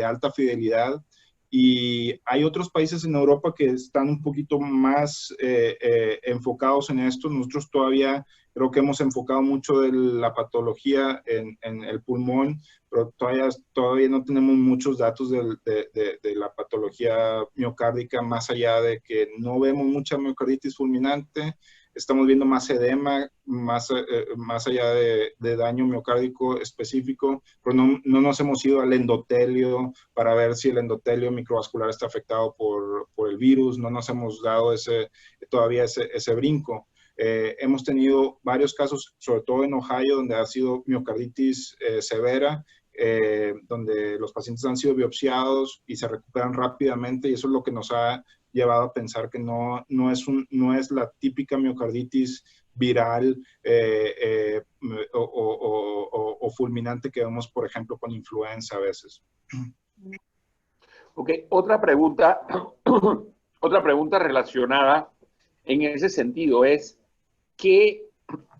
alta fidelidad. Y hay otros países en Europa que están un poquito más enfocados en esto. Nosotros todavía creo que hemos enfocado mucho de la patología en el pulmón, pero todavía no tenemos muchos datos de la patología miocárdica, más allá de que no vemos mucha miocarditis fulminante. Estamos viendo más edema, más allá de daño miocárdico específico, pero no nos hemos ido al endotelio para ver si el endotelio microvascular está afectado por el virus. No nos hemos dado todavía ese brinco. Hemos tenido varios casos, sobre todo en Ohio, donde ha sido miocarditis severa, donde los pacientes han sido biopsiados y se recuperan rápidamente, y eso es lo que nos ha llevado a pensar que no es la típica miocarditis viral o fulminante que vemos, por ejemplo, con influenza a veces. Ok, otra pregunta, otra pregunta relacionada en ese sentido es que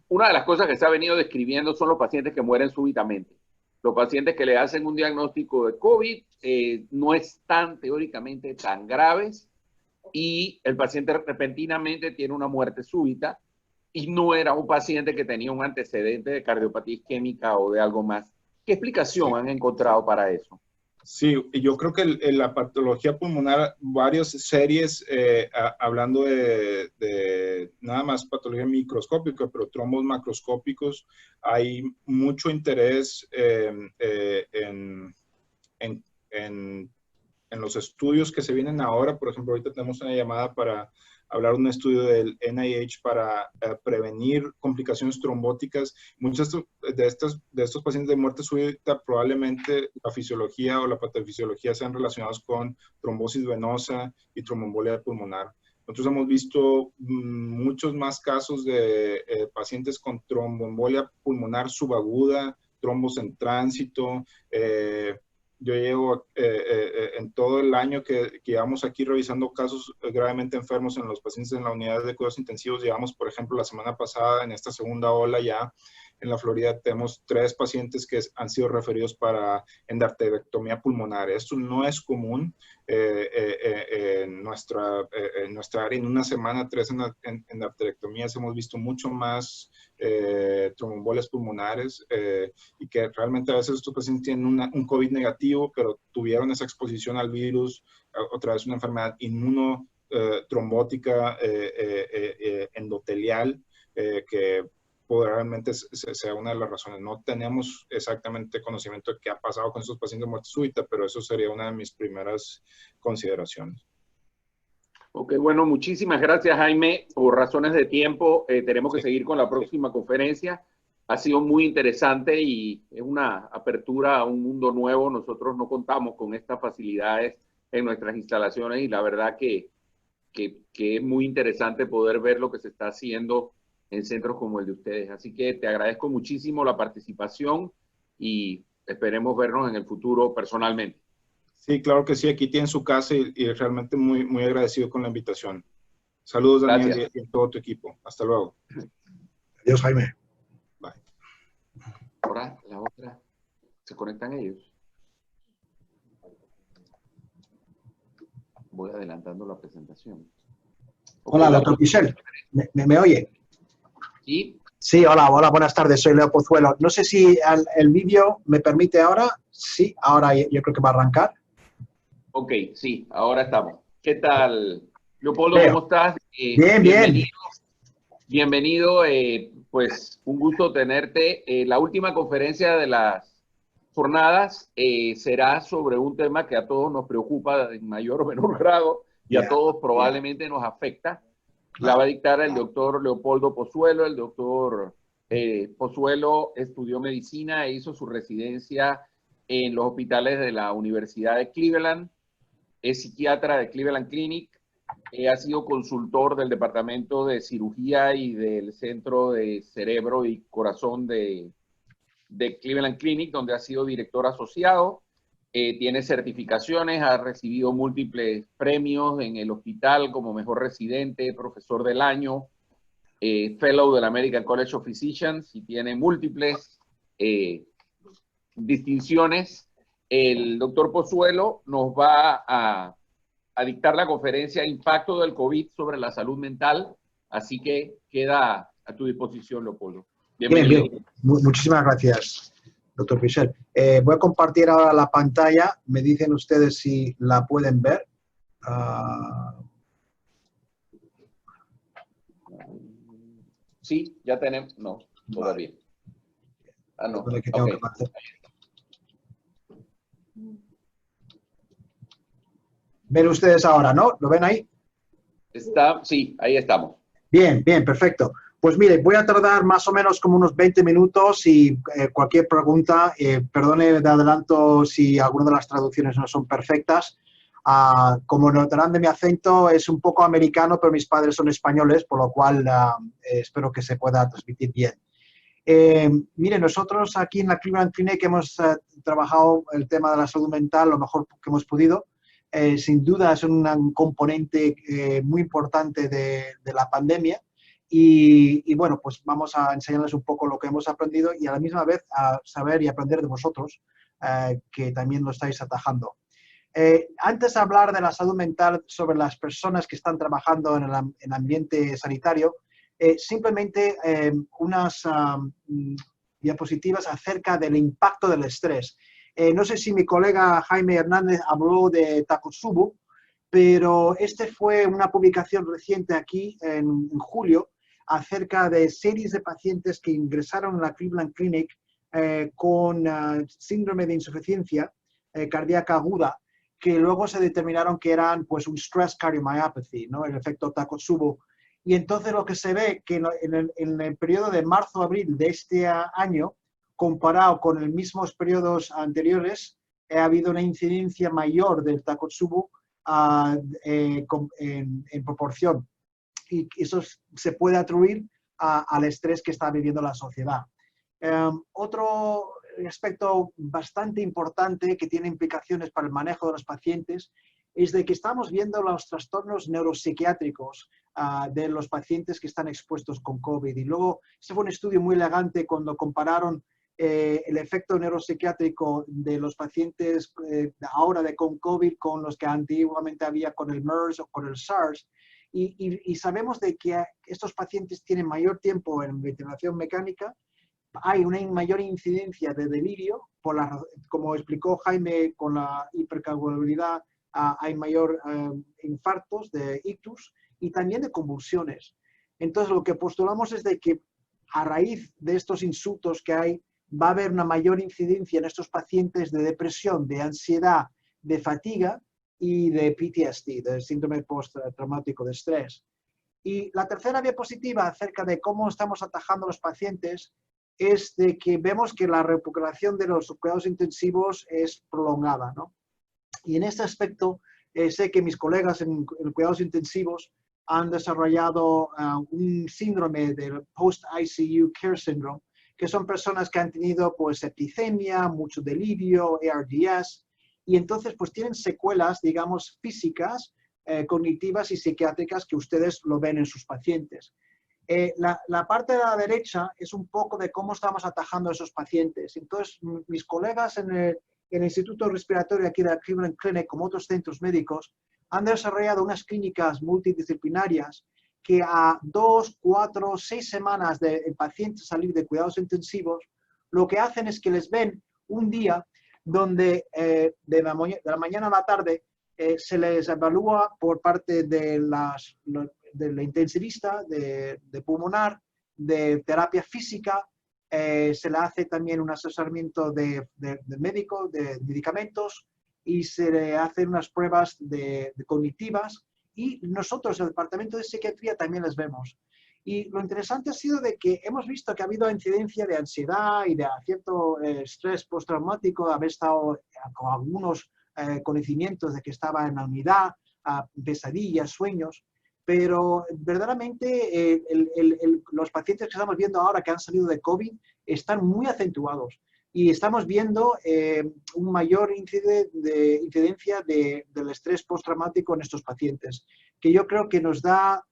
una de las cosas que se ha venido describiendo son los pacientes que mueren súbitamente. Los pacientes que le hacen un diagnóstico de COVID no están teóricamente tan graves y el paciente repentinamente tiene una muerte súbita y no era un paciente que tenía un antecedente de cardiopatía isquémica o de algo más. ¿Qué explicación han encontrado para eso? Sí, yo creo que en la patología pulmonar, varias series, hablando de nada más patología microscópica, pero trombos macroscópicos, hay mucho interés en los estudios que se vienen ahora. Por ejemplo, ahorita tenemos una llamada para hablar de un estudio del NIH para prevenir complicaciones trombóticas. Muchos de estos pacientes de muerte súbita, probablemente la fisiología o la patofisiología sean relacionados con trombosis venosa y tromboembolia pulmonar. Nosotros hemos visto muchos más casos de pacientes con tromboembolia pulmonar subaguda, trombos en tránsito. Yo llevo en todo el año que llevamos aquí revisando casos gravemente enfermos en los pacientes en la unidad de cuidados intensivos. Llevamos, por ejemplo, la semana pasada, en esta segunda ola ya en la Florida, tenemos 3 pacientes que han sido referidos para endarterectomía pulmonar. Esto no es común en nuestra área. En una semana, 3 endarterectomías. Hemos visto mucho más tromboembolias pulmonares y que realmente a veces estos pacientes tienen un COVID negativo, pero tuvieron esa exposición al virus, otra vez una enfermedad inmunotrombótica endotelial que probablemente sea una de las razones. No tenemos exactamente conocimiento de qué ha pasado con estos pacientes de muerte súbita, pero eso sería una de mis primeras consideraciones. Ok, bueno, muchísimas gracias, Jaime. Por razones de tiempo, tenemos que seguir con la próxima conferencia. Ha sido muy interesante y es una apertura a un mundo nuevo. Nosotros no contamos con estas facilidades en nuestras instalaciones y la verdad que es muy interesante poder ver lo que se está haciendo en centros como el de ustedes. Así que te agradezco muchísimo la participación y esperemos vernos en el futuro personalmente. Sí, claro que sí. Aquí tienen su casa y realmente muy, muy agradecido con la invitación. Saludos, Daniel, y a todo tu equipo. Hasta luego. Adiós, Jaime. Bye. Ahora, la otra. ¿Se conectan ellos? Voy adelantando la presentación. Hola, doctor Pichel. ¿Me oye? Sí. Sí, hola, buenas tardes. Soy Leo Pozuelo. No sé si el vídeo me permite ahora. Sí, ahora yo creo que va a arrancar. Ok, sí, ahora estamos. ¿Qué tal, Leopoldo? Leo. ¿Cómo estás? Bien, bienvenido. Bienvenido, pues un gusto tenerte. La última conferencia de las jornadas será sobre un tema que a todos nos preocupa en mayor o menor grado y a todos probablemente nos afecta. La va a dictar el doctor Leopoldo Pozuelo. El doctor Pozuelo estudió medicina e hizo su residencia en los hospitales de la Universidad de Cleveland. Es psiquiatra de Cleveland Clinic. Ha sido consultor del Departamento de Cirugía y del Centro de Cerebro y Corazón de Cleveland Clinic, donde ha sido director asociado. Tiene certificaciones, ha recibido múltiples premios en el hospital como mejor residente, profesor del año, fellow del American College of Physicians, y tiene múltiples distinciones. El doctor Pozuelo nos va a dictar la conferencia Impacto del COVID sobre la salud mental, así que queda a tu disposición, Leopoldo. Bienvenido. Bien. Muchísimas gracias, doctor Pichel. Voy a compartir ahora la pantalla. Me dicen ustedes si la pueden ver. Sí, ya tenemos. No, todavía. Ah, no. Que tengo que hacer. ¿Ven ustedes ahora, no? ¿Lo ven ahí? Sí, ahí estamos. Bien, perfecto. Pues mire, voy a tardar más o menos como unos 20 minutos y cualquier pregunta, perdone de adelanto si alguna de las traducciones no son perfectas. Como notarán de mi acento, es un poco americano, pero mis padres son españoles, por lo cual espero que se pueda transmitir bien. Mire, nosotros aquí en la Cleveland Clinic hemos trabajado el tema de la salud mental lo mejor que hemos podido. Sin duda es un componente muy importante de la pandemia y bueno, pues vamos a enseñarles un poco lo que hemos aprendido y a la misma vez a saber y aprender de vosotros que también lo estáis atajando. Antes de hablar de la salud mental sobre las personas que están trabajando en el ambiente sanitario, simplemente unas diapositivas acerca del impacto del estrés. No sé si mi colega Jaime Hernández habló de Takotsubo, pero este fue una publicación reciente aquí en julio acerca de series de pacientes que ingresaron a la Cleveland Clinic con síndrome de insuficiencia cardíaca aguda, que luego se determinaron que eran pues un stress cardiomyopathy, ¿no? El efecto Takotsubo. Y entonces lo que se ve que en el periodo de marzo-abril de este año, comparado con los mismos periodos anteriores, ha habido una incidencia mayor del Takotsubo en proporción. Y eso se puede atribuir al estrés que está viviendo la sociedad. Otro aspecto bastante importante que tiene implicaciones para el manejo de los pacientes es de que estamos viendo los trastornos neuropsiquiátricos de los pacientes que están expuestos con COVID. Y luego, este fue un estudio muy elegante cuando compararon el efecto neuropsiquiátrico de los pacientes ahora con COVID con los que antiguamente había con el MERS o con el SARS. Y sabemos de que estos pacientes tienen mayor tiempo en ventilación mecánica, hay una mayor incidencia de delirio, como explicó Jaime, con la hipercoagulabilidad hay mayor infartos de ictus y también de convulsiones. Entonces, lo que postulamos es de que a raíz de estos insultos que hay, va a haber una mayor incidencia en estos pacientes de depresión, de ansiedad, de fatiga y de PTSD, del síndrome postraumático de estrés. Y la tercera diapositiva acerca de cómo estamos atajando a los pacientes es de que vemos que la recuperación de los cuidados intensivos es prolongada, ¿no? Y en este aspecto, sé que mis colegas en cuidados intensivos han desarrollado un síndrome del Post-ICU Care Syndrome, que son personas que han tenido pues septicemia, mucho delirio, ARDS, y entonces pues tienen secuelas, digamos, físicas, cognitivas y psiquiátricas que ustedes lo ven en sus pacientes. La parte de la derecha es un poco de cómo estamos atajando a esos pacientes. Entonces, mis colegas en el Instituto Respiratorio aquí de la Cleveland Clinic, como otros centros médicos, han desarrollado unas clínicas multidisciplinarias que a 2, 4, 6 semanas del paciente salir de cuidados intensivos, lo que hacen es que les ven un día donde de la mañana a la tarde se les evalúa por parte del intensivista, de pulmonar, de terapia física, se le hace también un asesoramiento de médico, de medicamentos, y se le hacen unas pruebas cognitivas, y nosotros, el departamento de psiquiatría, también les vemos. Y lo interesante ha sido de que hemos visto que ha habido incidencia de ansiedad y de cierto estrés postraumático, haber estado con algunos conocimientos de que estaba en la unidad, pesadillas, sueños, pero verdaderamente los pacientes que estamos viendo ahora que han salido de COVID están muy acentuados y estamos viendo un mayor incidencia del estrés postraumático en estos pacientes, que yo creo que nos da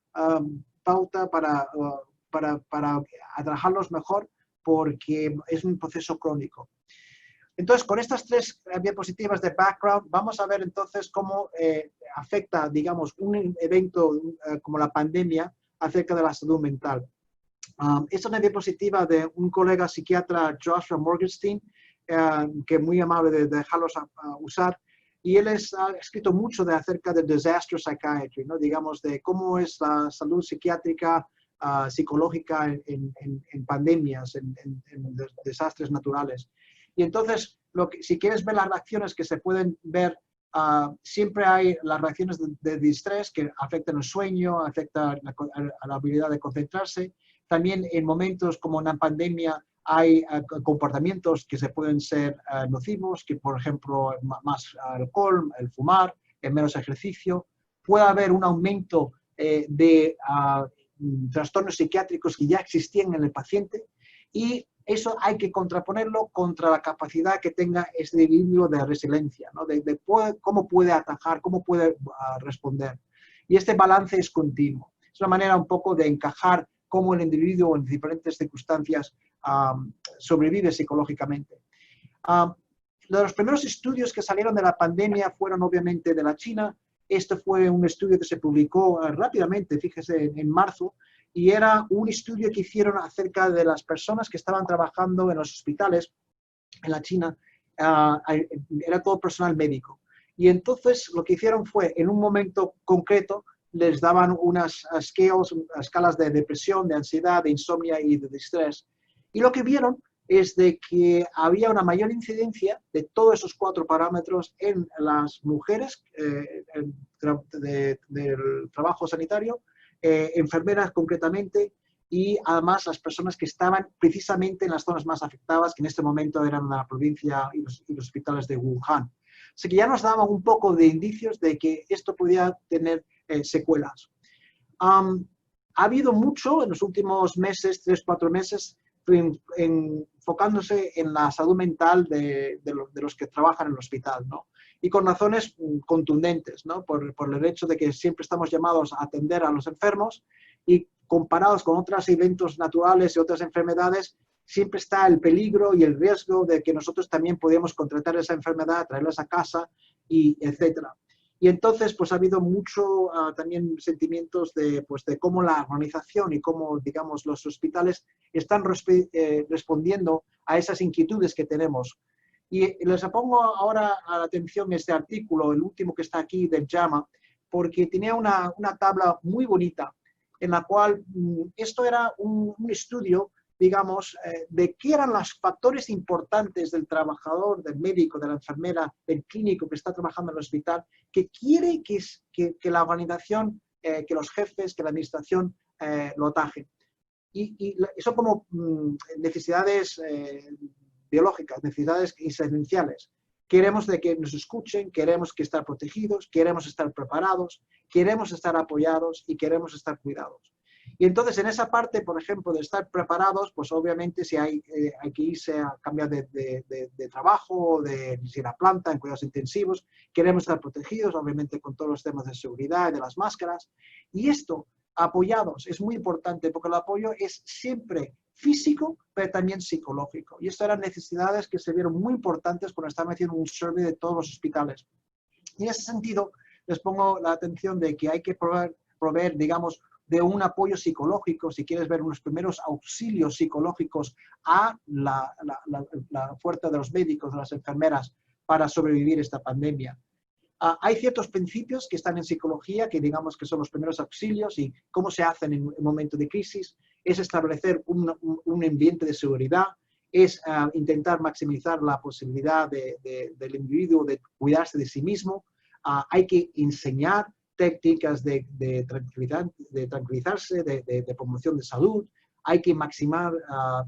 pauta para trabajarlos mejor porque es un proceso crónico. Entonces, con estas 3 diapositivas de background, vamos a ver entonces cómo afecta, digamos, un evento como la pandemia acerca de la salud mental. Esta es una diapositiva de un colega psiquiatra, Joshua Morgenstein, que muy amable de dejarlos usar. Y él ha escrito mucho acerca de disaster psychiatry, ¿no? Digamos, de cómo es la salud psiquiátrica, psicológica en pandemias, en desastres naturales. Y entonces, si quieres ver las reacciones que se pueden ver, siempre hay las reacciones de distrés que afectan el sueño, afectan a la habilidad de concentrarse, También en momentos como una pandemia hay comportamientos que se pueden ser nocivos, que por ejemplo más alcohol, el fumar, el menos ejercicio. Puede haber un aumento de trastornos psiquiátricos que ya existían en el paciente y eso hay que contraponerlo contra la capacidad que tenga este individuo de resiliencia, ¿no? de cómo puede atajar, cómo puede responder. Y este balance es continuo. Es una manera un poco de encajar cómo el individuo en diferentes circunstancias sobrevive psicológicamente. Los primeros estudios que salieron de la pandemia fueron obviamente de la China. Este fue un estudio que se publicó rápidamente, fíjese, en marzo, y era un estudio que hicieron acerca de las personas que estaban trabajando en los hospitales en la China. Era todo personal médico. Y entonces lo que hicieron fue, en un momento concreto, les daban unas escalas de depresión, de ansiedad, de insomnio y de estrés. Y lo que vieron es de que había una mayor incidencia de todos esos 4 parámetros en las mujeres del trabajo sanitario, enfermeras concretamente, y además las personas que estaban precisamente en las zonas más afectadas, que en este momento eran la provincia y los hospitales de Wuhan. Así que ya nos daban un poco de indicios de que esto podía tener secuelas. Ha habido mucho en los últimos meses, 3-4 meses, enfocándose en la salud mental de los que trabajan en el hospital, ¿no? Y con razones contundentes, ¿no? Por el hecho de que siempre estamos llamados a atender a los enfermos y comparados con otros eventos naturales y otras enfermedades, siempre está el peligro y el riesgo de que nosotros también podamos contratar esa enfermedad, traerlas a casa, y etcétera. Y entonces, pues ha habido mucho también sentimientos de cómo la organización y cómo, digamos, los hospitales están respondiendo a esas inquietudes que tenemos. Y les pongo ahora a la atención este artículo, el último que está aquí del JAMA, porque tenía una tabla muy bonita en la cual esto era un estudio, digamos, de qué eran los factores importantes del trabajador, del médico, de la enfermera, del clínico que está trabajando en el hospital, que quiere que la organización, que los jefes, que la administración lo atajen. Y son como necesidades biológicas, necesidades esenciales. Queremos de que nos escuchen, queremos que estar protegidos, queremos estar preparados, queremos estar apoyados y queremos estar cuidados. Y entonces en esa parte, por ejemplo, de estar preparados, pues obviamente si hay que irse a cambiar de trabajo, de ir a planta, en cuidados intensivos, queremos estar protegidos, obviamente con todos los temas de seguridad y de las máscaras. Y esto, apoyados, es muy importante porque el apoyo es siempre físico, pero también psicológico. Y estas eran necesidades que se vieron muy importantes cuando estaban haciendo un survey de todos los hospitales. Y en ese sentido, les pongo la atención de que hay que proveer, digamos, de un apoyo psicológico, si quieres ver unos primeros auxilios psicológicos a la fuerza de los médicos, de las enfermeras, para sobrevivir esta pandemia. Hay ciertos principios que están en psicología, que digamos que son los primeros auxilios y cómo se hacen en un momento de crisis. Es establecer un ambiente de seguridad, es intentar maximizar la posibilidad del individuo de cuidarse de sí mismo. Hay que enseñar técnicas de tranquilizarse, de promoción de salud. Hay que maximizar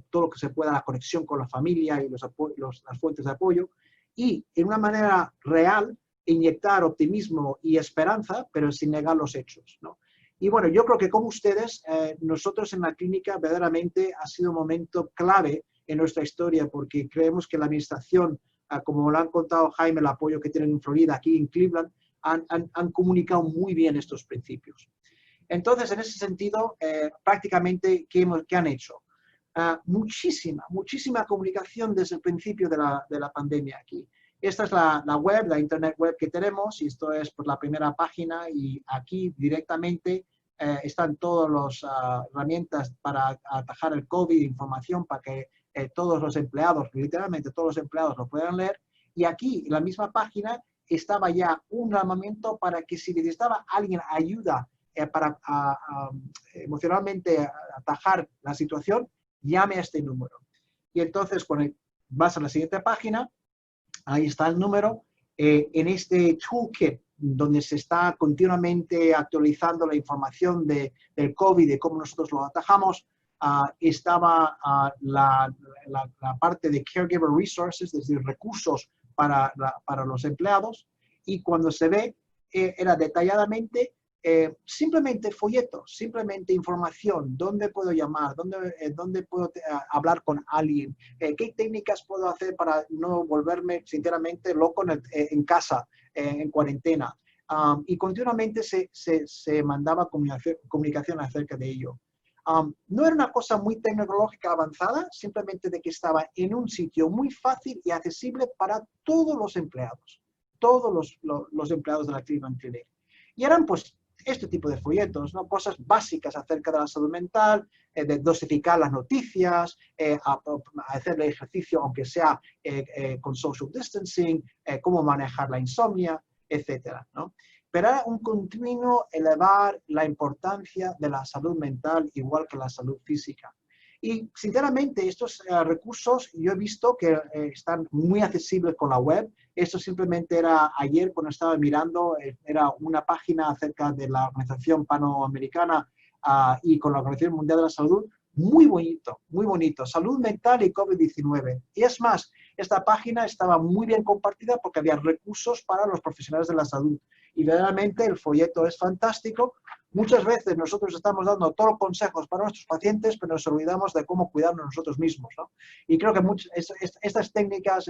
todo lo que se pueda la conexión con la familia y las fuentes de apoyo. Y en una manera real, inyectar optimismo y esperanza, pero sin negar los hechos, ¿no? Y bueno, yo creo que como ustedes, nosotros en la clínica verdaderamente ha sido un momento clave en nuestra historia porque creemos que la administración, como lo han contado Jaime, el apoyo que tienen en Florida, aquí en Cleveland, han comunicado muy bien estos principios. Entonces, en ese sentido, prácticamente, ¿qué han hecho? Muchísima comunicación desde el principio de la pandemia aquí. Esta es la web, la internet web que tenemos, y esto es pues, la primera página, y aquí directamente están todas las herramientas para atajar el COVID, información para que todos los empleados, literalmente todos los empleados lo puedan leer, y aquí en la misma página estaba ya un llamamiento para que si necesitaba alguien ayuda para emocionalmente atajar la situación, llame a este número. Y entonces, cuando vas a la siguiente página, ahí está el número. En este toolkit, donde se está continuamente actualizando la información del COVID, de cómo nosotros lo atajamos, estaba la parte de Caregiver Resources, es decir, recursos para los empleados, y cuando se ve, era detalladamente simplemente folletos, simplemente información, dónde puedo llamar, dónde puedo hablar con alguien, qué técnicas puedo hacer para no volverme sinceramente loco en casa, en cuarentena. Y continuamente se mandaba comunicación acerca de ello. No era una cosa muy tecnológica avanzada, simplemente de que estaba en un sitio muy fácil y accesible para todos los empleados de la Cleveland Clinic. Y eran pues este tipo de folletos, ¿no? Cosas básicas acerca de la salud mental, de dosificar las noticias, hacer el ejercicio aunque sea con social distancing, cómo manejar la insomnia, etcétera, ¿no? Pero era un continuo elevar la importancia de la salud mental igual que la salud física. Y sinceramente estos recursos yo he visto que están muy accesibles con la web. Esto simplemente era ayer cuando estaba mirando, era una página acerca de la Organización Panamericana y con la Organización Mundial de la Salud. Muy bonito, muy bonito. Salud mental y COVID-19. Y es más, esta página estaba muy bien compartida porque había recursos para los profesionales de la salud. Y realmente el folleto es fantástico. Muchas veces nosotros estamos dando todos los consejos para nuestros pacientes, pero nos olvidamos de cómo cuidarnos nosotros mismos, ¿no? Y creo que estas técnicas,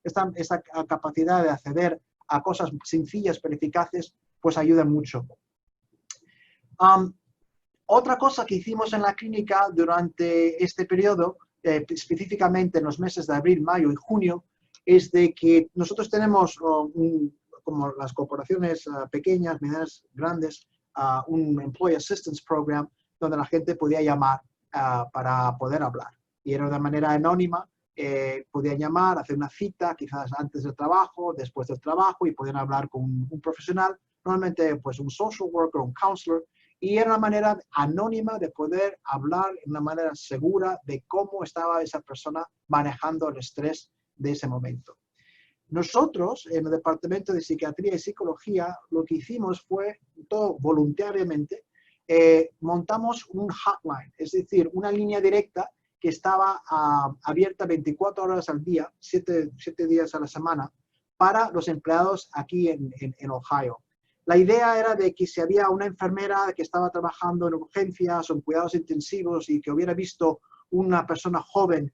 esta capacidad de acceder a cosas sencillas pero eficaces, pues ayudan mucho. Otra cosa que hicimos en la clínica durante este periodo, específicamente en los meses de abril, mayo y junio, es de que nosotros tenemos, como las corporaciones pequeñas, medianas, grandes, un Employee Assistance Program donde la gente podía llamar para poder hablar. Y era de manera anónima, podían llamar, hacer una cita, quizás antes del trabajo, después del trabajo, y podían hablar con un profesional, normalmente pues un social worker, un counselor, y era una manera anónima de poder hablar de una manera segura de cómo estaba esa persona manejando el estrés de ese momento. Nosotros, en el Departamento de Psiquiatría y Psicología, lo que hicimos fue, todo voluntariamente, montamos un hotline, es decir, una línea directa que estaba abierta 24 horas al día, 7 días a la semana, para los empleados aquí en Ohio. La idea era de que si había una enfermera que estaba trabajando en urgencias o en cuidados intensivos y que hubiera visto una persona joven,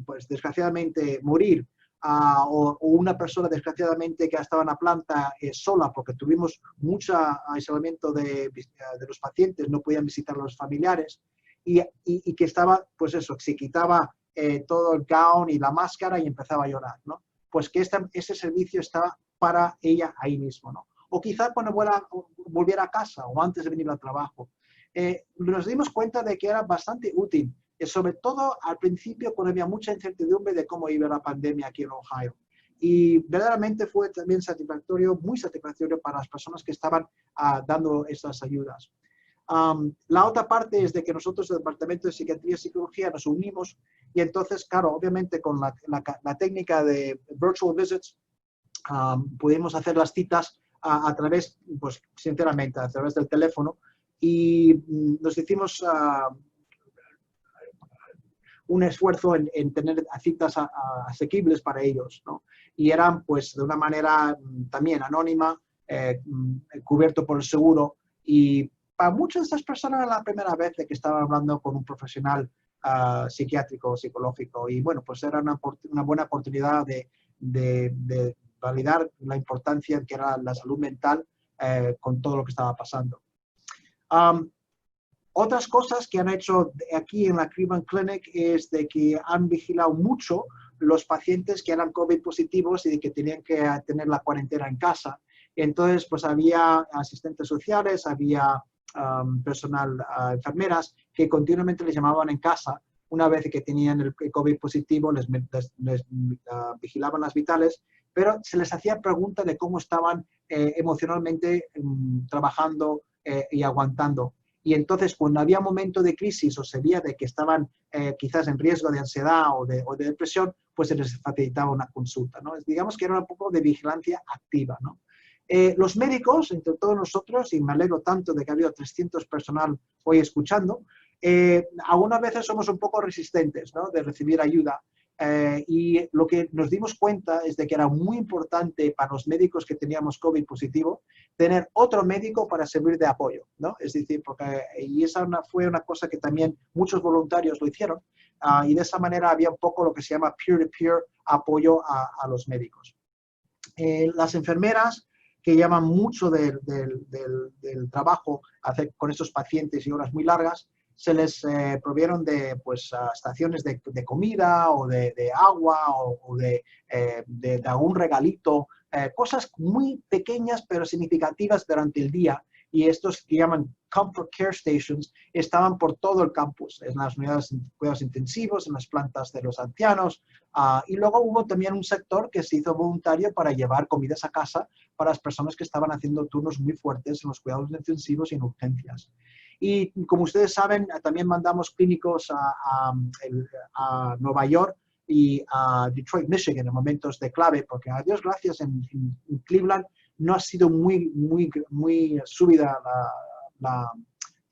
pues desgraciadamente morir, o una persona desgraciadamente que estaba en la planta sola porque tuvimos mucho aislamiento de los pacientes, no podían visitar a los familiares y que estaba, pues eso, se quitaba todo el gown y la máscara y empezaba a llorar, ¿no? Pues que ese servicio estaba para ella ahí mismo, ¿no? O quizá cuando volviera a casa o antes de venir al trabajo. Nos dimos cuenta de que era bastante útil, sobre todo al principio cuando había mucha incertidumbre de cómo iba la pandemia aquí en Ohio. Y verdaderamente fue también satisfactorio, muy satisfactorio para las personas que estaban dando esas ayudas. La otra parte es de que nosotros, el Departamento de Psiquiatría y Psicología, nos unimos y entonces, claro, obviamente con la técnica de virtual visits, pudimos hacer las citas a través, pues sinceramente, a través del teléfono y nos hicimos un esfuerzo en tener citas asequibles para ellos, ¿no? Y eran pues de una manera también anónima, cubierto por el seguro y para muchas de estas personas era la primera vez de que estaban hablando con un profesional psiquiátrico o psicológico y bueno, pues era una buena oportunidad de validar la importancia que era la salud mental con todo lo que estaba pasando. Otras cosas que han hecho aquí en la Cleveland Clinic es de que han vigilado mucho los pacientes que eran COVID positivos y de que tenían que tener la cuarentena en casa. Entonces, pues había asistentes sociales, había personal, enfermeras, que continuamente les llamaban en casa. Una vez que tenían el COVID positivo, les vigilaban las vitales, pero se les hacía preguntas de cómo estaban emocionalmente trabajando y aguantando. Y entonces, cuando había un momento de crisis o se veía de que estaban quizás en riesgo de ansiedad o de depresión, pues se les facilitaba una consulta, ¿no? Digamos que era un poco de vigilancia activa, ¿no? Los médicos, entre todos nosotros, y me alegro tanto de que ha habido 300 personal hoy escuchando, algunas veces somos un poco resistentes, ¿no?, de recibir ayuda. Y lo que nos dimos cuenta es de que era muy importante para los médicos que teníamos COVID positivo tener otro médico para servir de apoyo, ¿no? Es decir, y esa fue una cosa que también muchos voluntarios lo hicieron, y de esa manera había un poco lo que se llama peer-to-peer apoyo a los médicos. Las enfermeras, que llaman mucho del trabajo con estos pacientes y horas muy largas, se les provieron de estaciones de comida o de agua o de algún regalito, cosas muy pequeñas pero significativas durante el día. Y estos que llaman Comfort Care Stations estaban por todo el campus, en las unidades de cuidados intensivos, en las plantas de los ancianos. Y luego hubo también un sector que se hizo voluntario para llevar comidas a casa para las personas que estaban haciendo turnos muy fuertes en los cuidados intensivos y en urgencias. Y como ustedes saben, también mandamos clínicos a Nueva York y a Detroit, Michigan, en momentos de clave, porque a Dios gracias en Cleveland no ha sido muy súbida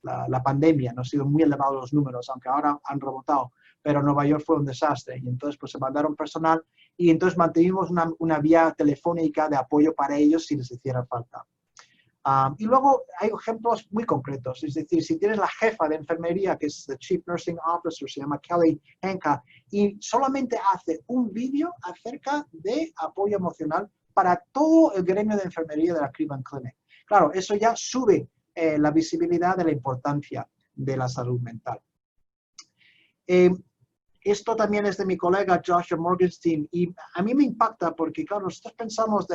la pandemia, no ha sido muy elevados los números, aunque ahora han rebotado, pero Nueva York fue un desastre y entonces pues se mandaron personal y entonces mantuvimos una vía telefónica de apoyo para ellos si les hiciera falta. Y luego hay ejemplos muy concretos, es decir, si tienes la jefa de enfermería, que es the Chief Nursing Officer, se llama Kelly Hancock, y solamente hace un vídeo acerca de apoyo emocional para todo el gremio de enfermería de la Cleveland Clinic. Claro, eso ya sube la visibilidad de la importancia de la salud mental. Esto también es de mi colega Joshua Morgenstein y a mí me impacta porque, claro, nosotros pensamos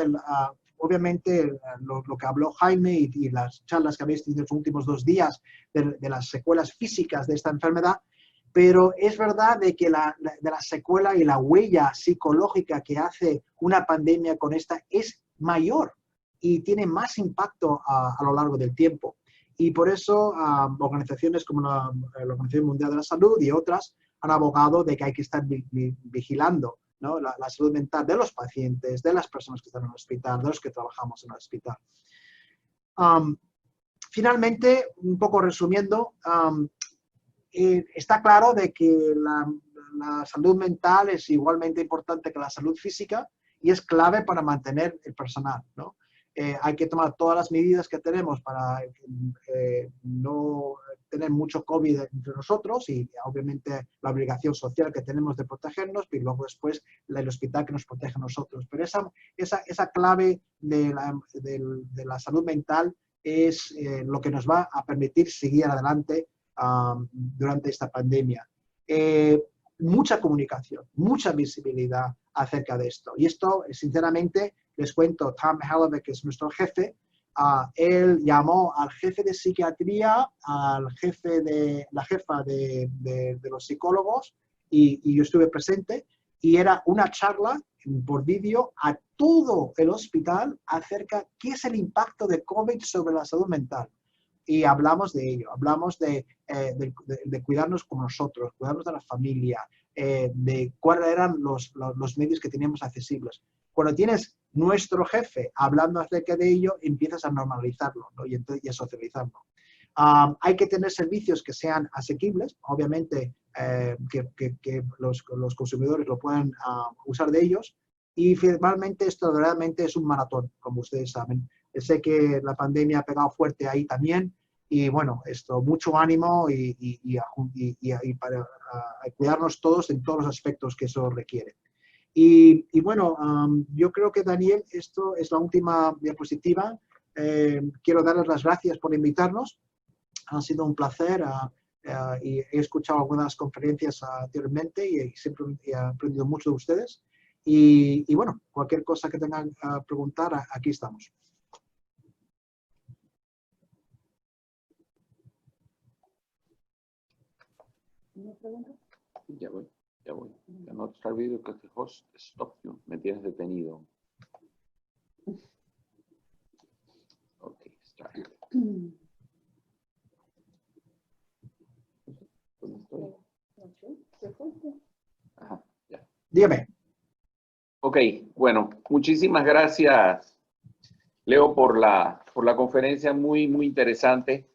obviamente lo que habló Jaime y las charlas que habéis tenido los últimos 2 días de las secuelas físicas de esta enfermedad, pero es verdad de que de la secuela y la huella psicológica que hace una pandemia con esta es mayor y tiene más impacto a lo largo del tiempo. Y por eso organizaciones como la Organización Mundial de la Salud y otras han abogado de que hay que estar vigilando, ¿no?, la salud mental de los pacientes, de las personas que están en el hospital, de los que trabajamos en el hospital. Finalmente, un poco resumiendo, está claro de que la salud mental es igualmente importante que la salud física y es clave para mantener el personal, ¿no? Hay que tomar todas las medidas que tenemos para no tener mucho COVID entre nosotros y obviamente la obligación social que tenemos de protegernos y luego después el hospital que nos protege a nosotros. Pero esa clave de la salud mental es lo que nos va a permitir seguir adelante durante esta pandemia. Mucha comunicación, mucha visibilidad acerca de esto. Y esto, sinceramente, les cuento, Tom Halabick, que es nuestro jefe, él llamó al jefe de psiquiatría, la jefa de los psicólogos, y yo estuve presente, y era una charla por vídeo a todo el hospital acerca de qué es el impacto de COVID sobre la salud mental. Y hablamos de ello, hablamos de cuidarnos como nosotros, cuidarnos de la familia, de cuáles eran los medios que teníamos accesibles. Cuando tienes nuestro jefe hablando acerca de ello, empiezas a normalizarlo, ¿no?, y a socializarlo. Hay que tener servicios que sean asequibles, obviamente que los consumidores lo puedan usar de ellos, y finalmente esto realmente es un maratón, como ustedes saben. Sé que la pandemia ha pegado fuerte ahí también, y bueno, mucho ánimo y para cuidarnos todos en todos los aspectos que eso requiere. Y bueno, yo creo que Daniel, esto es la última diapositiva. Quiero darles las gracias por invitarnos. Ha sido un placer y he escuchado algunas conferencias anteriormente y siempre he aprendido mucho de ustedes. Y bueno, cualquier cosa que tengan que preguntar, aquí estamos. ¿Una pregunta? Ya voy. Cannot start video because the host stopped you. Me tienes detenido. Ok, start. ¿Dónde estoy? Ajá, ya. Dígame. Ok, bueno, muchísimas gracias Leo, por la conferencia muy, muy interesante.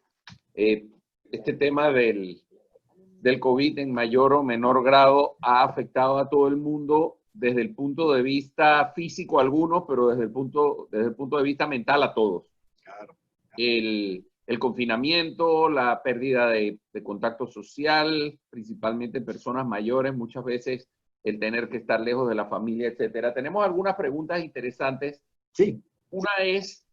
Este tema del COVID en mayor o menor grado ha afectado a todo el mundo desde el punto de vista físico a algunos, pero desde el punto de vista mental a todos. Claro. El confinamiento, la pérdida de contacto social, principalmente en personas mayores, muchas veces el tener que estar lejos de la familia, etcétera. Tenemos algunas preguntas interesantes. Sí. Una es,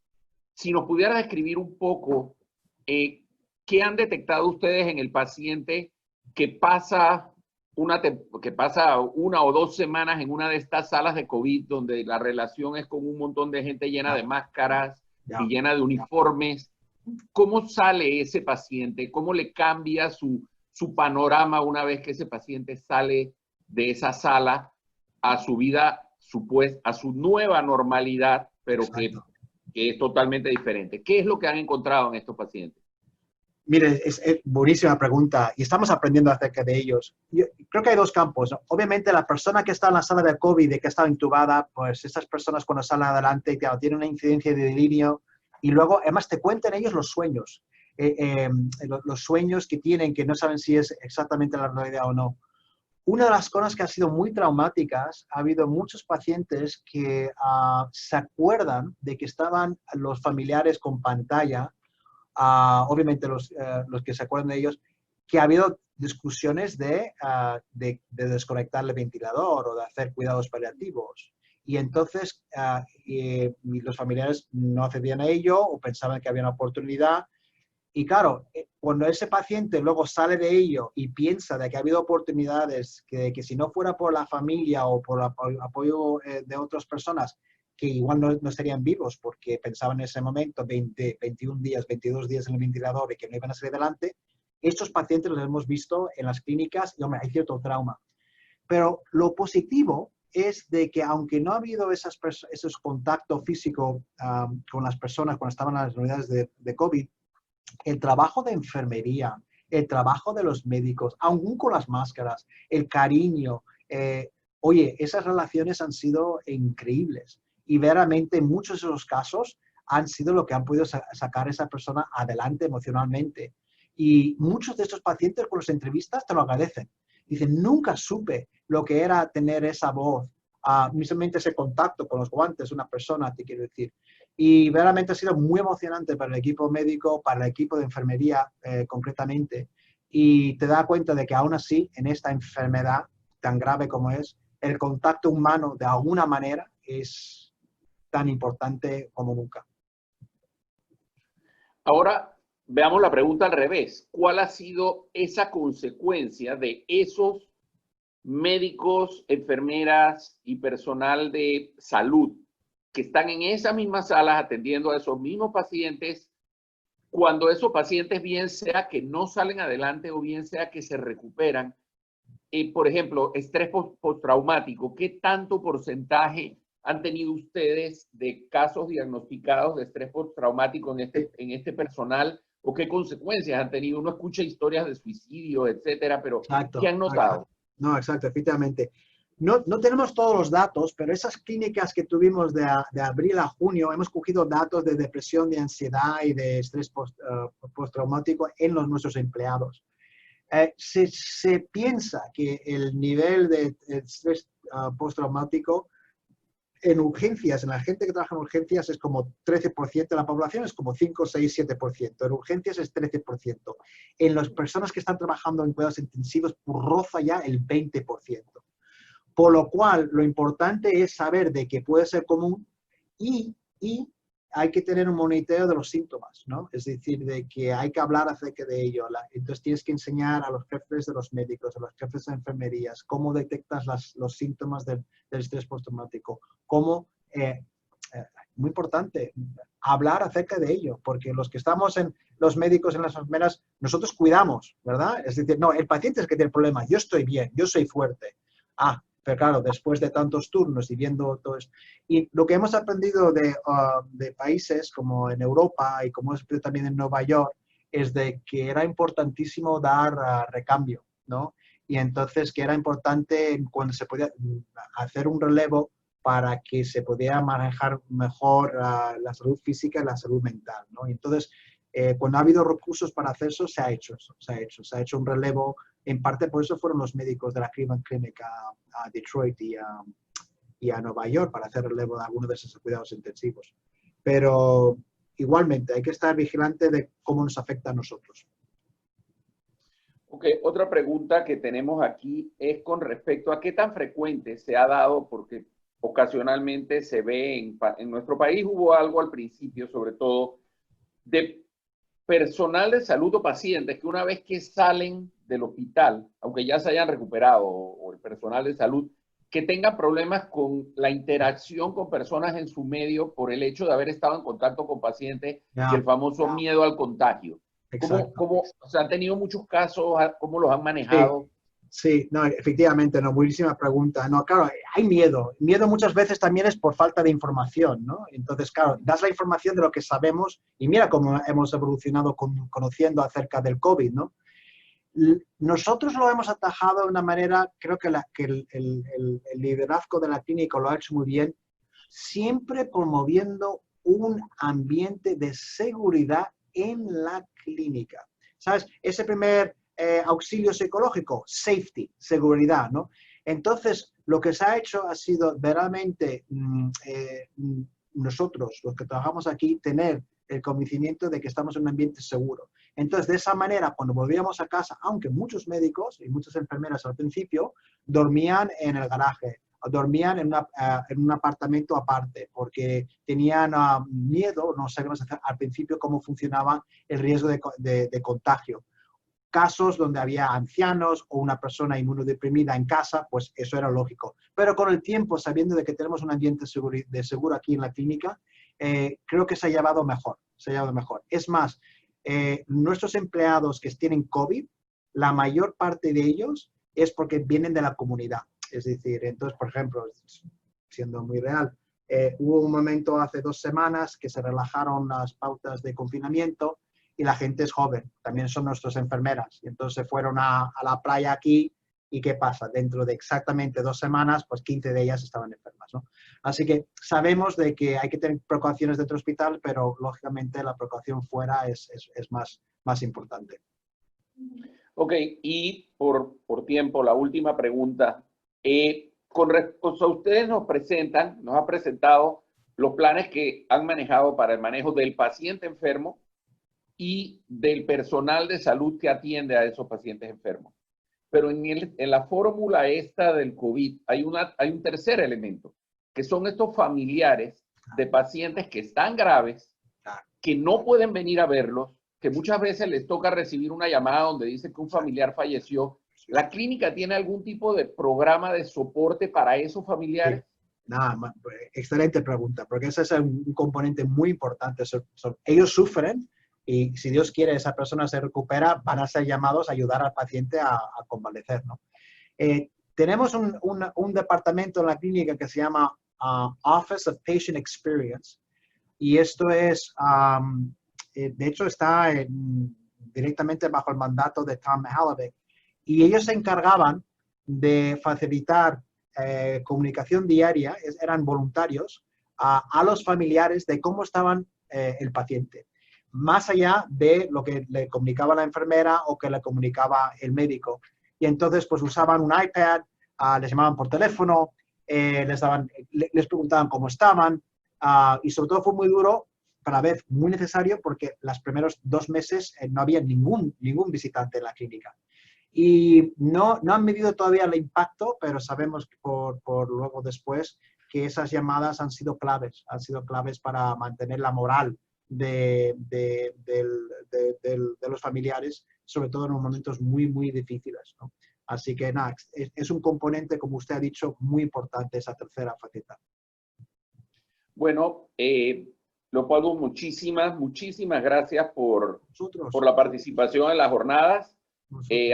si nos pudiera describir un poco, ¿qué han detectado ustedes en el paciente que pasa una o dos semanas en una de estas salas de COVID donde la relación es con un montón de gente llena de máscaras y llena de uniformes? ¿Cómo sale ese paciente? ¿Cómo le cambia su panorama una vez que ese paciente sale de esa sala a su vida, a su nueva normalidad, pero que es totalmente diferente? ¿Qué es lo que han encontrado en estos pacientes? Mire, es buenísima pregunta y estamos aprendiendo acerca de ellos. Yo creo que hay dos campos, ¿no? Obviamente la persona que está en la sala de COVID y que está intubada, pues estas personas cuando salen adelante, claro, tienen una incidencia de delirio y luego además te cuentan ellos los sueños, los sueños que tienen, que no saben si es exactamente la realidad o no. Una de las cosas que han sido muy traumáticas, ha habido muchos pacientes que se acuerdan de que estaban los familiares con pantalla, obviamente los que se acuerdan de ellos, que ha habido discusiones de desconectar el ventilador o de hacer cuidados paliativos. Y entonces los familiares no accedían a ello o pensaban que había una oportunidad. Y claro, cuando ese paciente luego sale de ello y piensa de que ha habido oportunidades, que si no fuera por la familia o por el apoyo de otras personas, que igual no estarían vivos porque pensaban en ese momento 21 días, 22 días en el ventilador y que no iban a salir adelante, estos pacientes los hemos visto en las clínicas y, hombre, hay cierto trauma. Pero lo positivo es de que aunque no ha habido esos contacto físico con las personas cuando estaban en las unidades de COVID, el trabajo de enfermería, el trabajo de los médicos, aún con las máscaras, el cariño, oye, esas relaciones han sido increíbles y verdaderamente en muchos de los casos han sido lo que han podido sacar a esa persona adelante emocionalmente. Y muchos de estos pacientes con las entrevistas te lo agradecen. Dicen, nunca supe lo que era tener esa voz, mismamente ese contacto con los guantes, una persona, te quiero decir. Y verdaderamente ha sido muy emocionante para el equipo médico, para el equipo de enfermería concretamente. Y te das cuenta de que aún así, en esta enfermedad tan grave como es, el contacto humano de alguna manera es tan importante como nunca. Ahora veamos la pregunta al revés. ¿Cuál ha sido esa consecuencia de esos médicos, enfermeras y personal de salud que están en esas mismas salas atendiendo a esos mismos pacientes, cuando esos pacientes bien sea que no salen adelante o bien sea que se recuperan? Por ejemplo, estrés postraumático, ¿qué tanto porcentaje han tenido ustedes de casos diagnosticados de estrés postraumático en este personal? ¿O qué consecuencias han tenido? Uno escucha historias de suicidio, etcétera, pero Exacto, ¿qué han notado? No, exacto, efectivamente. No tenemos todos los datos, pero esas clínicas que tuvimos de abril a junio, hemos cogido datos de depresión, de ansiedad y de estrés postraumático en nuestros empleados. Se piensa que el nivel de estrés postraumático en urgencias, en la gente que trabaja en urgencias es como 13%, de la población es como 5, 6, 7%, en urgencias es 13%. En las personas que están trabajando en cuidados intensivos roza ya el 20%. Por lo cual, lo importante es saber de que puede ser común y hay que tener un monitoreo de los síntomas, ¿no? Es decir, de que hay que hablar acerca de ello. Entonces tienes que enseñar a los jefes de los médicos, a los jefes de enfermerías, cómo detectas los síntomas del estrés postraumático. Cómo, muy importante, hablar acerca de ello, porque los que estamos en los médicos, en las enfermeras, nosotros cuidamos, ¿verdad? Es decir, no, el paciente es el que tiene el problema, yo estoy bien, yo soy fuerte. Pero claro, después de tantos turnos y viendo todo esto. Y lo que hemos aprendido de países como en Europa y como hemos aprendido también en Nueva York, es de que era importantísimo dar recambio, ¿no? Y entonces que era importante cuando se podía hacer un relevo, para que se pudiera manejar mejor la salud física y la salud mental, ¿no? Y entonces, cuando ha habido recursos para hacer eso, se ha hecho eso, se ha hecho un relevo. En parte por eso fueron los médicos de la Cleveland Clinic a Detroit y a Nueva York para hacer relevo de algunos de esos cuidados intensivos. Pero igualmente hay que estar vigilante de cómo nos afecta a nosotros. Ok, otra pregunta que tenemos aquí es con respecto a qué tan frecuente se ha dado, porque ocasionalmente se ve en nuestro país hubo algo al principio, sobre todo, de personal de salud o pacientes que una vez que salen del hospital, aunque ya se hayan recuperado, o el personal de salud, que tengan problemas con la interacción con personas en su medio por el hecho de haber estado en contacto con pacientes y el famoso miedo al contagio. O sea, han tenido muchos casos? ¿Cómo los han manejado? Sí, no, efectivamente, no, buenísima pregunta. No, claro, hay miedo. Miedo muchas veces también es por falta de información, ¿no? Entonces, claro, das la información de lo que sabemos y mira cómo hemos evolucionado conociendo acerca del COVID, ¿no? Nosotros lo hemos atajado de una manera, creo que, el liderazgo de la clínica lo ha hecho muy bien, siempre promoviendo un ambiente de seguridad en la clínica. ¿Sabes? Ese primer auxilio psicológico, safety, seguridad, ¿no? Entonces, lo que se ha hecho ha sido verdaderamente nosotros, los que trabajamos aquí, tener el convencimiento de que estamos en un ambiente seguro. Entonces, de esa manera, cuando volvíamos a casa, aunque muchos médicos y muchas enfermeras al principio dormían en el garaje, dormían en un apartamento aparte, porque tenían miedo, no sabíamos al principio cómo funcionaba el riesgo de contagio. Casos donde había ancianos o una persona inmunodeprimida en casa, pues eso era lógico. Pero con el tiempo, sabiendo de que tenemos un ambiente seguro aquí en la clínica, creo que se ha llevado mejor, Es más, nuestros empleados que tienen COVID, la mayor parte de ellos es porque vienen de la comunidad. Es decir, entonces, por ejemplo, siendo muy real, hubo un momento hace 2 semanas que se relajaron las pautas de confinamiento y la gente es joven, también son nuestras enfermeras. Y entonces fueron a la playa aquí y ¿qué pasa? Dentro de exactamente 2 semanas, pues 15 de ellas estaban enfermas, ¿no? Así que sabemos de que hay que tener precauciones dentro del hospital, pero lógicamente la precaución fuera es más importante. Ok, y por tiempo, la última pregunta. O sea, ustedes nos han presentado los planes que han manejado para el manejo del paciente enfermo y del personal de salud que atiende a esos pacientes enfermos. Pero en la fórmula esta del COVID hay un tercer elemento, que son estos familiares de pacientes que están graves, que no pueden venir a verlos, que muchas veces les toca recibir una llamada donde dice que un familiar falleció. ¿La clínica tiene algún tipo de programa de soporte para esos familiares? Sí. Excelente pregunta, porque ese es un componente muy importante. Ellos sufren y si Dios quiere esa persona se recupera, van a ser llamados a ayudar al paciente a convalecer, ¿no? Tenemos un departamento en la clínica que se llama Office of Patient Experience y esto es, de hecho está directamente bajo el mandato de Tom Mihaljevic y ellos se encargaban de facilitar comunicación diaria, eran voluntarios, a los familiares de cómo estaban el paciente, más allá de lo que le comunicaba la enfermera o que le comunicaba el médico. Y entonces pues usaban un iPad, les llamaban por teléfono, les preguntaban cómo estaban, y sobre todo fue muy duro, pero a la vez muy necesario porque los primeros 2 meses no había ningún visitante en la clínica. Y no han medido todavía el impacto, pero sabemos por luego después que esas llamadas han sido claves para mantener la moral de los familiares, sobre todo en los momentos muy, muy difíciles, ¿no? Así que nada, es un componente, como usted ha dicho, muy importante esa tercera faceta. Bueno, Leopoldo, muchísimas gracias por la participación en las jornadas.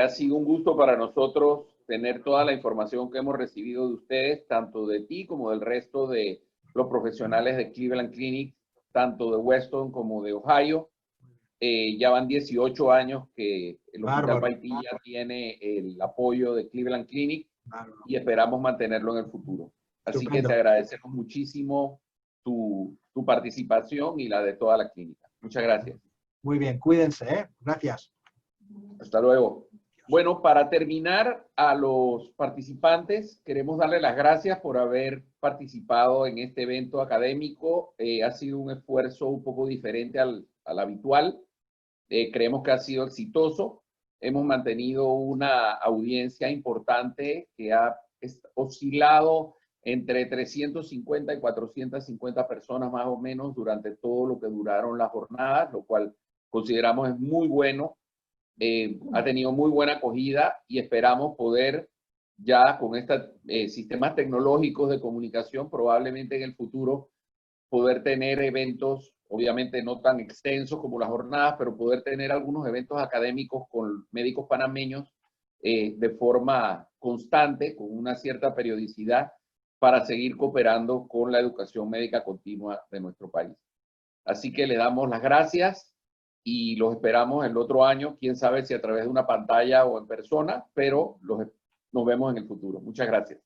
Ha sido un gusto para nosotros tener toda la información que hemos recibido de ustedes, tanto de ti como del resto de los profesionales de Cleveland Clinic, tanto de Weston como de Ohio. Ya van 18 años que el Hospital Paitilla tiene el apoyo de Cleveland Clinic y esperamos mantenerlo en el futuro. Así que Estupendo. te agradecemos muchísimo tu participación y la de toda la clínica. Muchas gracias. Muy bien, cuídense, ¿eh? Gracias. Hasta luego. Bueno, para terminar, a los participantes queremos darles las gracias por haber participado en este evento académico. Ha sido un esfuerzo un poco diferente al habitual. Creemos que ha sido exitoso. Hemos mantenido una audiencia importante que ha oscilado entre 350 y 450 personas más o menos durante todo lo que duraron las jornadas, lo cual consideramos es muy bueno. Ha tenido muy buena acogida y esperamos poder ya con estos sistemas tecnológicos de comunicación probablemente en el futuro poder tener eventos, obviamente no tan extensos como las jornadas, pero poder tener algunos eventos académicos con médicos panameños de forma constante, con una cierta periodicidad, para seguir cooperando con la educación médica continua de nuestro país. Así que le damos las gracias y los esperamos el otro año, quién sabe si a través de una pantalla o en persona, pero nos vemos en el futuro. Muchas gracias.